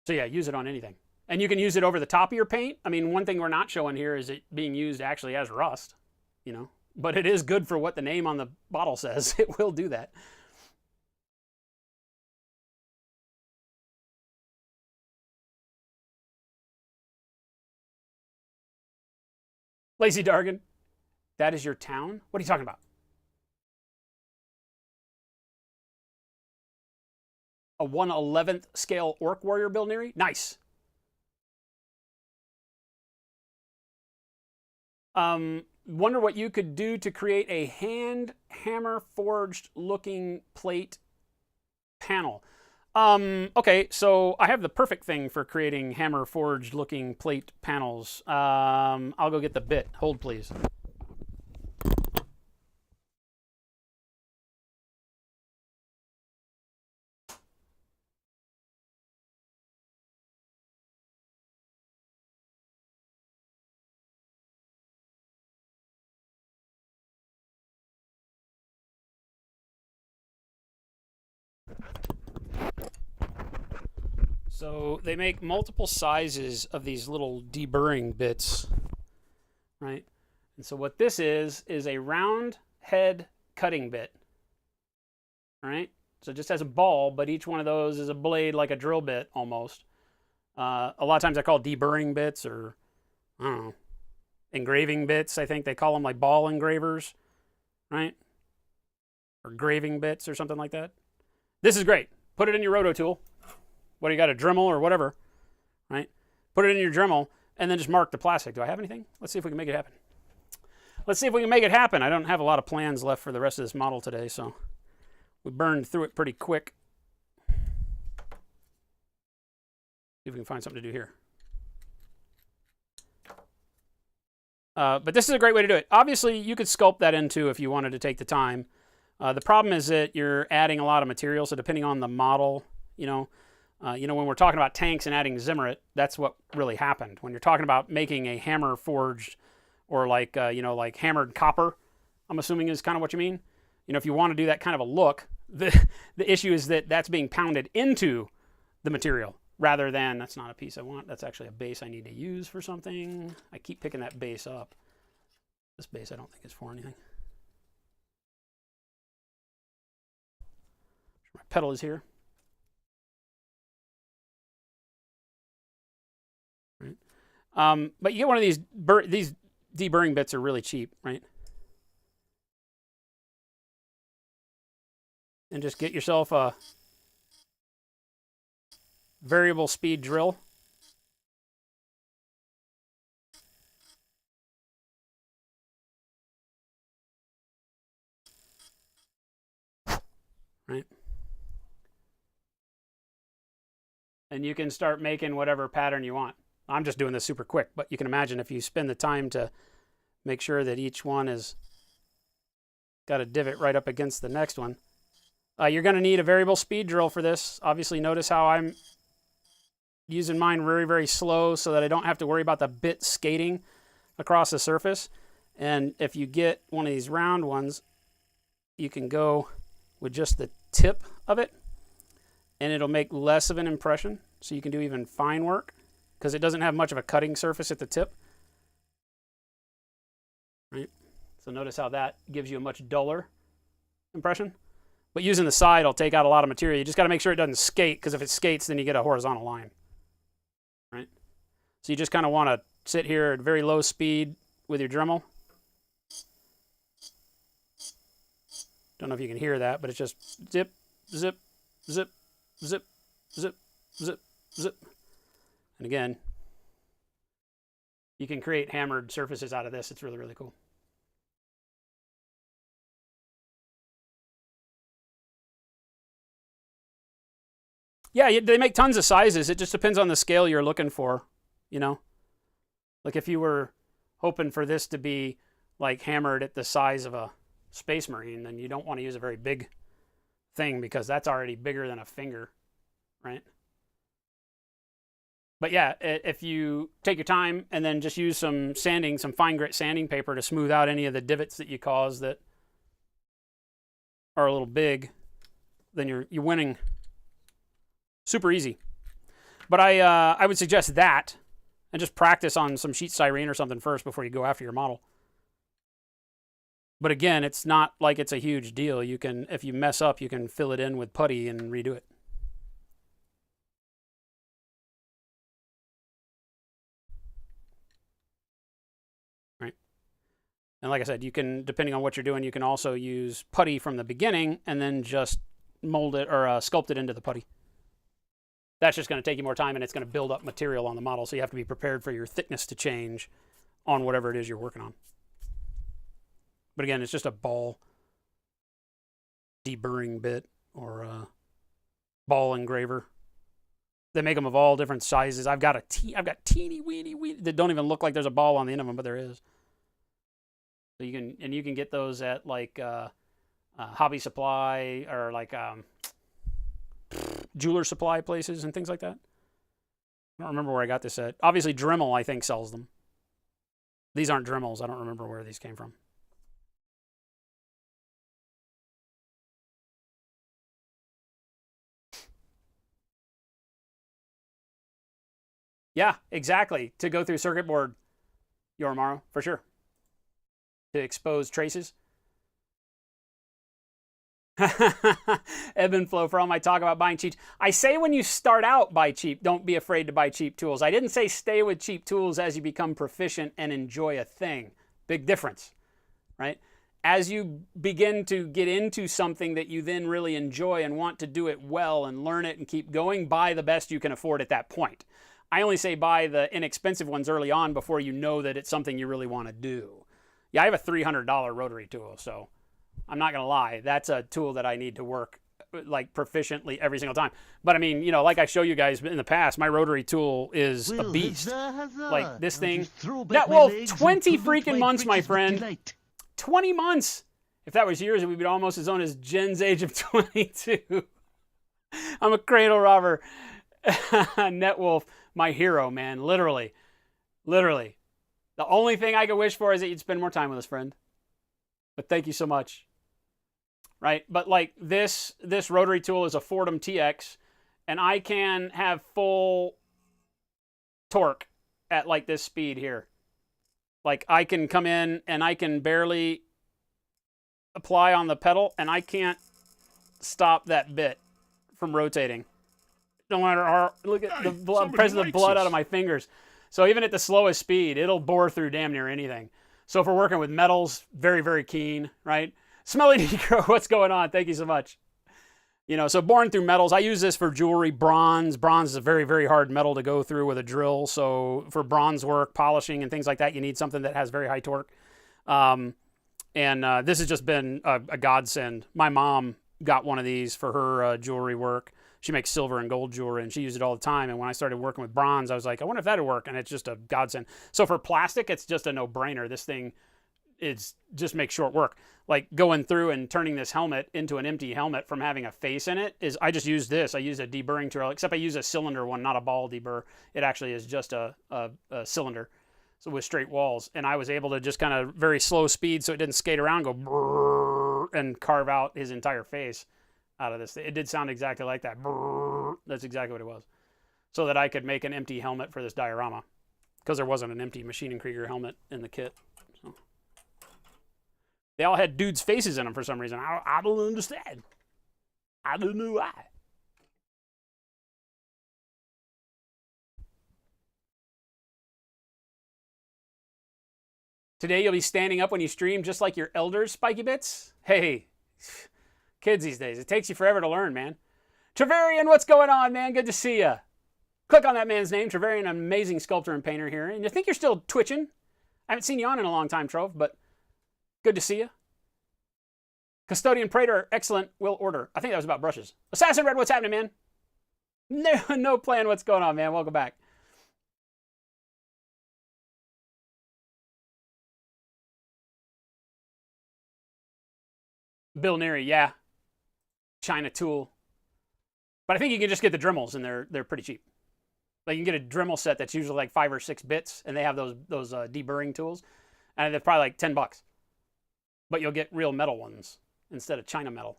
So yeah, use it on anything. And you can use it over the top of your paint. I mean, one thing we're not showing here is it being used actually as rust, but it is good for what the name on the bottle says. It will do that. Lazy Dargan, that is your town? What are you talking about? A 1/11th scale Orc Warrior Buildnery? Nice. Wonder what you could do to create a hand hammer forged looking plate panel. Okay, so I have the perfect thing for creating hammer forged looking plate panels. I'll go get the bit. Hold, please. So they make multiple sizes of these little deburring bits, right? And so what this is a round head cutting bit, all right? So it just has a ball, but each one of those is a blade like a drill bit almost. A lot of times I call deburring bits, or I don't know, engraving bits. I think they call them, like ball engravers, right? Or graving bits or something like that. This is great. Put it in your roto tool. What do you got, a Dremel or whatever, right? Put it in your Dremel and then just mark the plastic. Do I have anything? Let's see if we can make it happen. Let's see if we can make it happen. I don't have a lot of plans left for the rest of this model today, so we burned through it pretty quick. See if we can find something to do here. But this is a great way to do it. Obviously, you could sculpt that into if you wanted to take the time. The problem is that you're adding a lot of material, so depending on the model, when we're talking about tanks and adding Zimmerit, that's what really happened. When you're talking about making a hammer forged, or like hammered copper, I'm assuming is kind of what you mean. You know, if you want to do that kind of a look, the issue is that that's being pounded into the material rather than, that's not a piece I want, that's actually a base I need to use for something. I keep picking that base up. This base I don't think is for anything. My pedal is here. Right. But you get one of these deburring bits are really cheap, right? And just get yourself a variable speed drill. Right. And you can start making whatever pattern you want. I'm just doing this super quick, but you can imagine if you spend the time to make sure that each one is got a divot right up against the next one. You're going to need a variable speed drill for this. Obviously, notice how I'm using mine very, very slow so that I don't have to worry about the bit skating across the surface. And if you get one of these round ones, you can go with just the tip of it, and it'll make less of an impression. So you can do even fine work because it doesn't have much of a cutting surface at the tip. Right? So notice how that gives you a much duller impression. But using the side will take out a lot of material. You just got to make sure it doesn't skate, because if it skates, then you get a horizontal line. Right? So you just kind of want to sit here at very low speed with your Dremel. Don't know if you can hear that, but it's just zip, zip, zip, zip, zip, zip, zip. And again, you can create hammered surfaces out of this. It's really, really cool. Yeah, they make tons of sizes. It just depends on the scale you're looking for, you know? Like if you were hoping for this to be like hammered at the size of a Space Marine, then you don't want to use a very big thing because that's already bigger than a finger, right? But yeah, if you take your time and then just use some sanding, some fine grit sanding paper to smooth out any of the divots that you cause that are a little big, then you're winning. Super easy. But I would suggest that, and just practice on some sheet styrene or something first before you go after your model. But again, it's not like it's a huge deal. You can, if you mess up, you can fill it in with putty and redo it. Right. And like I said, you can, depending on what you're doing, you can also use putty from the beginning and then just mold it or sculpt it into the putty. That's just going to take you more time, and it's going to build up material on the model, so you have to be prepared for your thickness to change on whatever it is you're working on. But again, it's just a ball deburring bit or a ball engraver. They make them of all different sizes. I've got teeny weeny that don't even look like there's a ball on the end of them, but there is. So you can get those at like Hobby Supply or like jeweler supply places and things like that. I don't remember where I got this at. Obviously, Dremel, I think, sells them. These aren't Dremels. I don't remember where these came from. Yeah, exactly. To go through circuit board, Yoromaro, for sure. To expose traces. Ebb and flow for all my talk about buying cheap. I say when you start out, buy cheap. Don't be afraid to buy cheap tools. I didn't say stay with cheap tools as you become proficient and enjoy a thing. Big difference, right? As you begin to get into something that you then really enjoy and want to do it well and learn it and keep going, buy the best you can afford at that point. I only say buy the inexpensive ones early on before you know that it's something you really want to do. Yeah, I have a $300 rotary tool, so I'm not going to lie. That's a tool that I need to work like proficiently every single time. But I mean, you know, like I show you guys in the past, my rotary tool is a beast. Like this thing. That, well, 20 freaking months, my friend. 20 months. If that was yours, it would be almost as old as Jen's age of 22. I'm a cradle robber. Netwolf, my hero, man. Literally. Literally. The only thing I could wish for is that you'd spend more time with us, friend. But thank you so much. right? But like this rotary tool is a Fordham TX, and I can have full torque at like this speed here. Like I can come in and I can barely apply on the pedal, and I can't stop that bit from rotating. No matter how, look at the blood, pressing the blood out of my fingers. So even at the slowest speed, it'll bore through damn near anything. So if we're working with metals, very, very keen, right? Smelly Negro, what's going on? Thank you so much. You know, so boring through metals. I use this for jewelry, bronze. Bronze is a very, very hard metal to go through with a drill. So for bronze work, polishing, and things like that, you need something that has very high torque. This has just been a godsend. My mom got one of these for her jewelry work. She makes silver and gold jewelry, and she used it all the time. And when I started working with bronze, I was like, I wonder if that would work. And it's just a godsend. So for plastic, it's just a no-brainer. This thing is just makes short work. Like going through and turning this helmet into an empty helmet from having a face in it is, I just use this. I use a deburring tool, except I use a cylinder one, not a ball deburr. It actually is just a cylinder, so with straight walls. And I was able to just kind of very slow speed, so it didn't skate around, go brrr, and carve out his entire face out of this. It did sound exactly like that. Brrr. That's exactly what it was. So that I could make an empty helmet for this diorama, because there wasn't an empty Maschinen Krieger helmet in the kit. So they all had dudes' faces in them for some reason. I don't understand. I don't know why. Today you'll be standing up when you stream just like your elders, Spiky Bits. Hey, kids these days, it takes you forever to learn, man. Treverian, what's going on, man? Good to see ya. Click on that man's name. Treverian, an amazing sculptor and painter here. And you think you're still twitching? I haven't seen you on in a long time, Trove, but good to see you. Custodian Prater, excellent. Will order. I think that was about brushes. Assassin Red, what's happening, man? No plan. What's going on, man? Welcome back. Bill Neary, yeah. China tool. But I think you can just get the Dremels, and they're pretty cheap. Like you can get a Dremel set that's usually like 5 or 6 bits, and they have those deburring tools, and they're probably like $10. But you'll get real metal ones instead of China metal.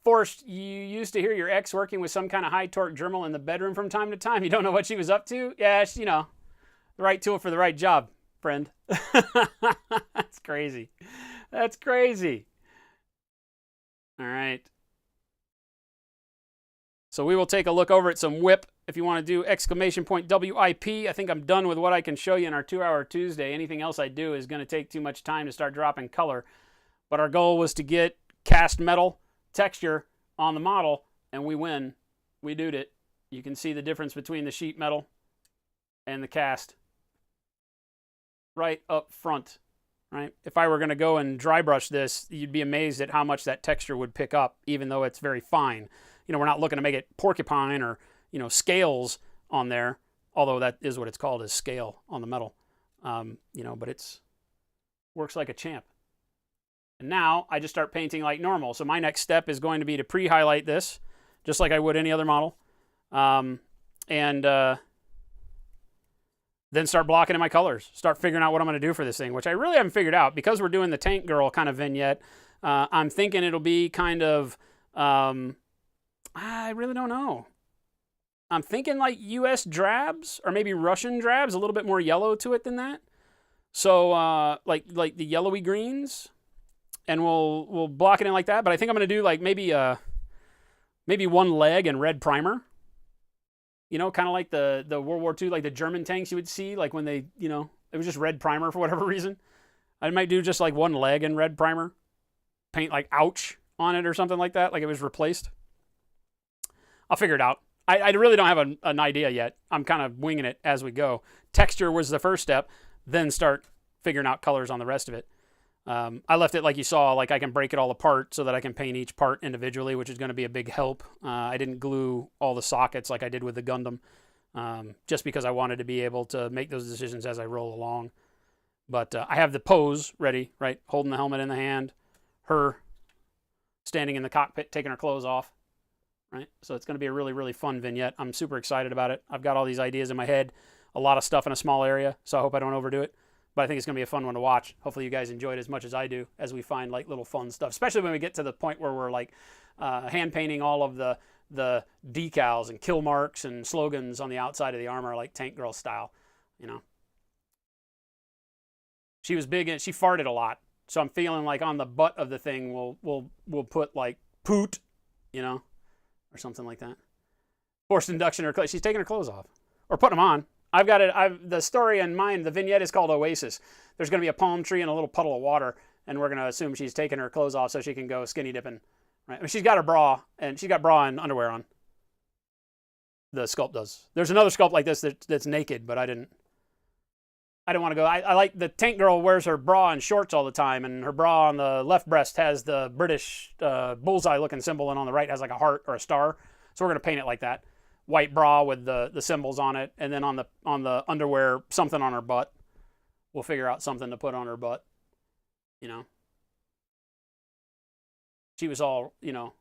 Forrest, you used to hear your ex working with some kind of high torque Dremel in the bedroom from time to time. You don't know what she was up to? Yeah, you know, the right tool for the right job, friend. That's crazy. That's crazy. All right. So we will take a look over at some whip. If you want to do exclamation point WIP, I think I'm done with what I can show you in our 2-hour Tuesday. Anything else I do is going to take too much time to start dropping color. But our goal was to get cast metal texture on the model, and we win. We did it. You can see the difference between the sheet metal and the cast right up front. Right? If I were going to go and dry brush this, you'd be amazed at how much that texture would pick up, even though it's very fine. You know, we're not looking to make it porcupine or, you know, scales on there, although that is what it's called, is scale on the metal. You know, but it's works like a champ. And now I just start painting like normal. So my next step is going to be to pre-highlight this, just like I would any other model. Then start blocking in my colors. Start figuring out what I'm going to do for this thing, which I really haven't figured out. Because we're doing the Tank Girl kind of vignette, I'm thinking it'll be kind of, I really don't know. I'm thinking like US drabs or maybe Russian drabs, a little bit more yellow to it than that. So like the yellowy greens, and we'll block it in like that. But I think I'm going to do like maybe one leg and red primer. You know, kind of like the World War II, like the German tanks you would see, like when they, you know, it was just red primer for whatever reason. I might do just like one leg and red primer. Paint like ouch on it or something like that, like it was replaced. I'll figure it out. I really don't have an idea yet. I'm kind of winging it as we go. Texture was the first step, then start figuring out colors on the rest of it. I left it like you saw, like I can break it all apart so that I can paint each part individually, which is going to be a big help. I didn't glue all the sockets like I did with the Gundam, just because I wanted to be able to make those decisions as I roll along. But I have the pose ready, right? Holding the helmet in the hand, her standing in the cockpit, taking her clothes off, right? So it's going to be a really, really fun vignette. I'm super excited about it. I've got all these ideas in my head, a lot of stuff in a small area, so I hope I don't overdo it. But I think it's going to be a fun one to watch. Hopefully you guys enjoy it as much as I do as we find like little fun stuff, especially when we get to the point where we're like hand painting all of the decals and kill marks and slogans on the outside of the armor, like Tank Girl style, you know. She was big and she farted a lot. So I'm feeling like on the butt of the thing we'll put like poot, you know, or something like that. Forced induction or she's taking her clothes off or putting them on. I've got it. The story in mind, the vignette is called Oasis. There's going to be a palm tree and a little puddle of water, and we're going to assume she's taking her clothes off so she can go skinny dipping. Right? I mean, she's got her bra, and she's got bra and underwear on. The sculpt does. There's another sculpt like this that's naked, but I didn't want to go. I like the Tank Girl wears her bra and shorts all the time, and her bra on the left breast has the British bullseye-looking symbol, and on the right has like a heart or a star. So we're going to paint it like that. White bra with the symbols on it, and then on the underwear, something on her butt. We'll figure out something to put on her butt, you know. She was all, you know,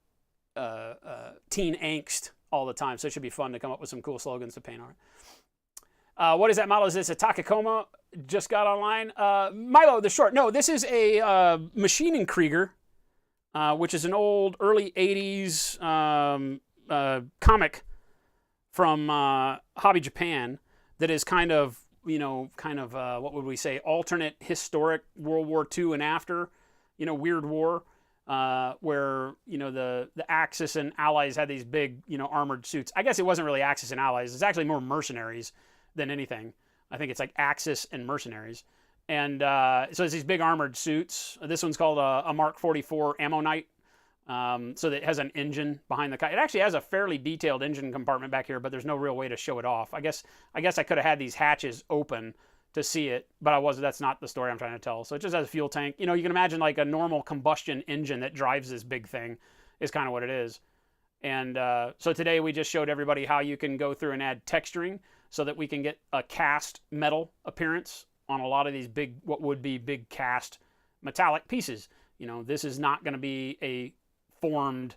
teen angst all the time, so it should be fun to come up with some cool slogans to paint on it. What is that model? Is this a Takakoma? Just got online. Milo, the short. No, this is a Maschinen Krieger, which is an old early 80s comic from Hobby Japan that is kind of, you know, what would we say, alternate historic World War II and after, you know, weird war, where, you know, the Axis and Allies had these big, you know, armored suits. I guess it wasn't really Axis and Allies. It's actually more mercenaries than anything. I think it's like Axis and mercenaries. And so it's these big armored suits. This one's called a Mark 44 Ammonite. So that it has an engine behind the kite. It actually has a fairly detailed engine compartment back here, but there's no real way to show it off. I guess I could have had these hatches open to see it, but that's not the story I'm trying to tell. So it just has a fuel tank. You know, you can imagine like a normal combustion engine that drives this big thing is kind of what it is. And so today we just showed everybody how you can go through and add texturing so that we can get a cast metal appearance on a lot of these big, what would be big cast metallic pieces. You know, this is not going to be a formed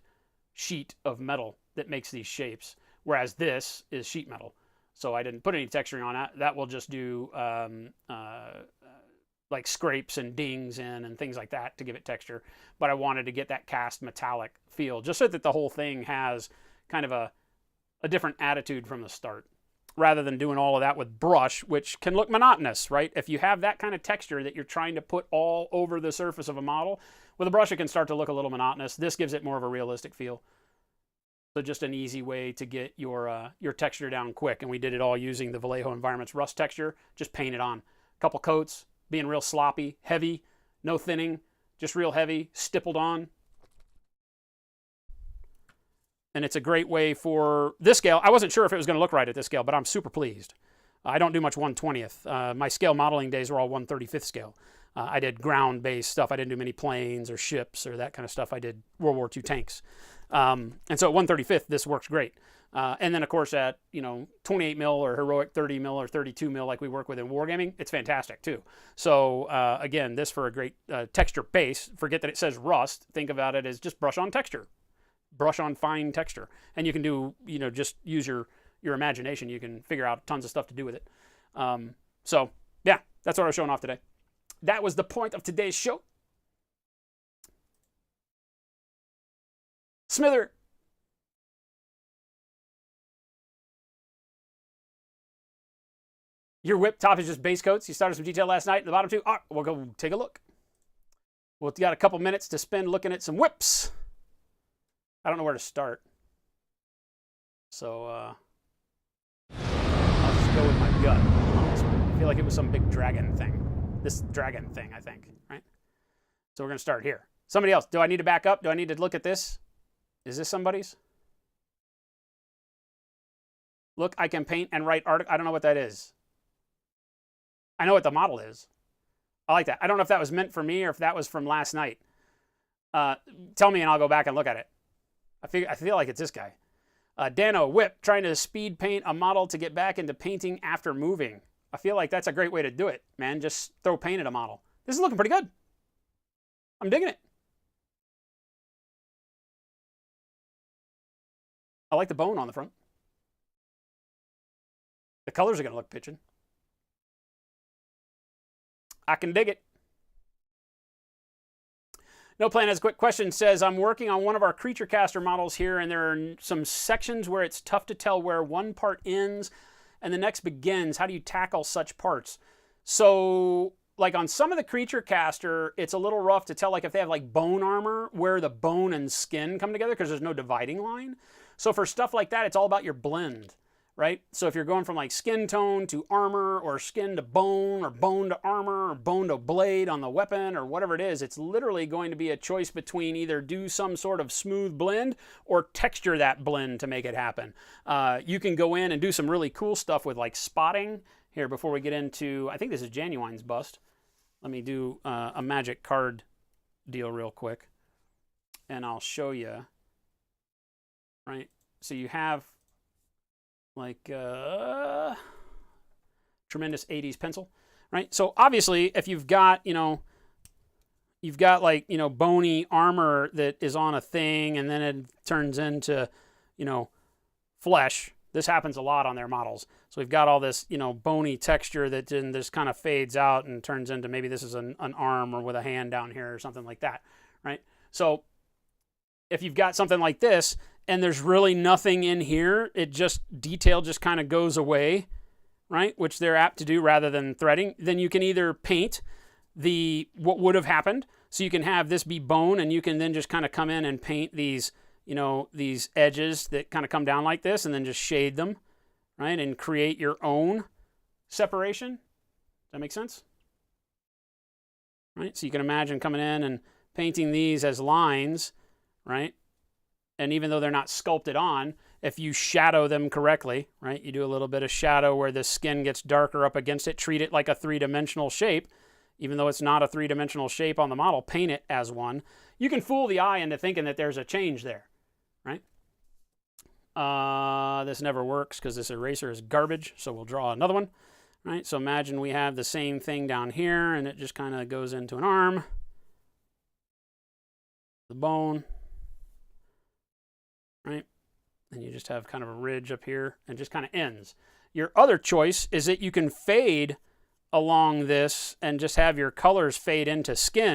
sheet of metal that makes these shapes, whereas this is sheet metal. So I didn't put any texturing on that. That will just do like scrapes and dings in and things like that to give it texture. But I wanted to get that cast metallic feel, just so that the whole thing has kind of a different attitude from the start, rather than doing all of that with brush, which can look monotonous, right? If you have that kind of texture that you're trying to put all over the surface of a model, with a brush it can start to look a little monotonous. This gives it more of a realistic feel. So just an easy way to get your texture down quick. And we did it all using the Vallejo Environments Rust Texture. Just paint it on. A couple coats, being real sloppy, heavy, no thinning, just real heavy, stippled on. And it's a great way for this scale. I wasn't sure if it was going to look right at this scale, but I'm super pleased. I don't do much 1/20th. My scale modeling days were all 1/35th scale. I did ground-based stuff. I didn't do many planes or ships or that kind of stuff. I did World War II tanks. And so at 1/35th, this works great. And then, of course, at 28 mil or heroic 30 mil or 32 mil like we work with in wargaming, it's fantastic too. So again, this for a great texture base. Forget that it says rust. Think about it as just brush on texture. Brush on fine texture. And you can do, just use your imagination. You can figure out tons of stuff to do with it. So yeah, that's what I was showing off today. That was the point of today's show. Smither. Your whip top is just base coats. You started some detail last night. The bottom two. All right, we'll go take a look. We've got a couple minutes to spend looking at some whips. I don't know where to start. So I'll just go with my gut on this one. I feel like it was some big dragon thing. This dragon thing, I think, right? So we're going to start here. Somebody else. Do I need to back up? Do I need to look at this? Is this somebody's? Look, I can paint and write art. I don't know what that is. I know what the model is. I like that. I don't know if that was meant for me or if that was from last night. Tell me and I'll go back and look at it. I feel like it's this guy. Dano, whip, trying to speed paint a model to get back into painting after moving. I feel like that's a great way to do it, man. Just throw paint at a model. This is looking pretty good. I'm digging it. I like the bone on the front. The colors are going to look pitching. I can dig it. No Plan has a quick question. Says, I'm working on one of our creature caster models here, and there are some sections where it's tough to tell where one part ends and the next begins. How do you tackle such parts? So, like on some of the creature caster, it's a little rough to tell, like if they have like bone armor, where the bone and skin come together because there's no dividing line. So for stuff like that, it's all about your blend, right? So if you're going from like skin tone to armor, or skin to bone, or bone to armor, or bone to blade on the weapon, or whatever it is, it's literally going to be a choice between either do some sort of smooth blend or texture that blend to make it happen. You can go in and do some really cool stuff with like spotting. Here, before we get into, I think this is Genuine's bust. Let me do a magic card deal real quick, and I'll show you, right? So you have like tremendous 80s pencil, right? So obviously, if you've got, you've got like, bony armor that is on a thing and then it turns into, flesh. This happens a lot on their models. So we've got all this, bony texture that then just kind of fades out and turns into, maybe this is an arm or with a hand down here or something like that, right? So if you've got something like this and there's really nothing in here, detail just kind of goes away, right? Which they're apt to do rather than threading. Then you can either paint what would have happened. So you can have this be bone, and you can then just kind of come in and paint these, these edges that kind of come down like this, and then just shade them, right? And create your own separation. Does that make sense? Right? So you can imagine coming in and painting these as lines, right? And even though they're not sculpted on, if you shadow them correctly, right? You do a little bit of shadow where the skin gets darker up against it, treat it like a three-dimensional shape, even though it's not a three-dimensional shape on the model, paint it as one. You can fool the eye into thinking that there's a change there, right? This never works because this eraser is garbage, so we'll draw another one, right? So imagine we have the same thing down here, and it just kind of goes into an arm, the bone, right? And you just have kind of a ridge up here and just kind of ends. Your other choice is that you can fade along this and just have your colors fade into skin.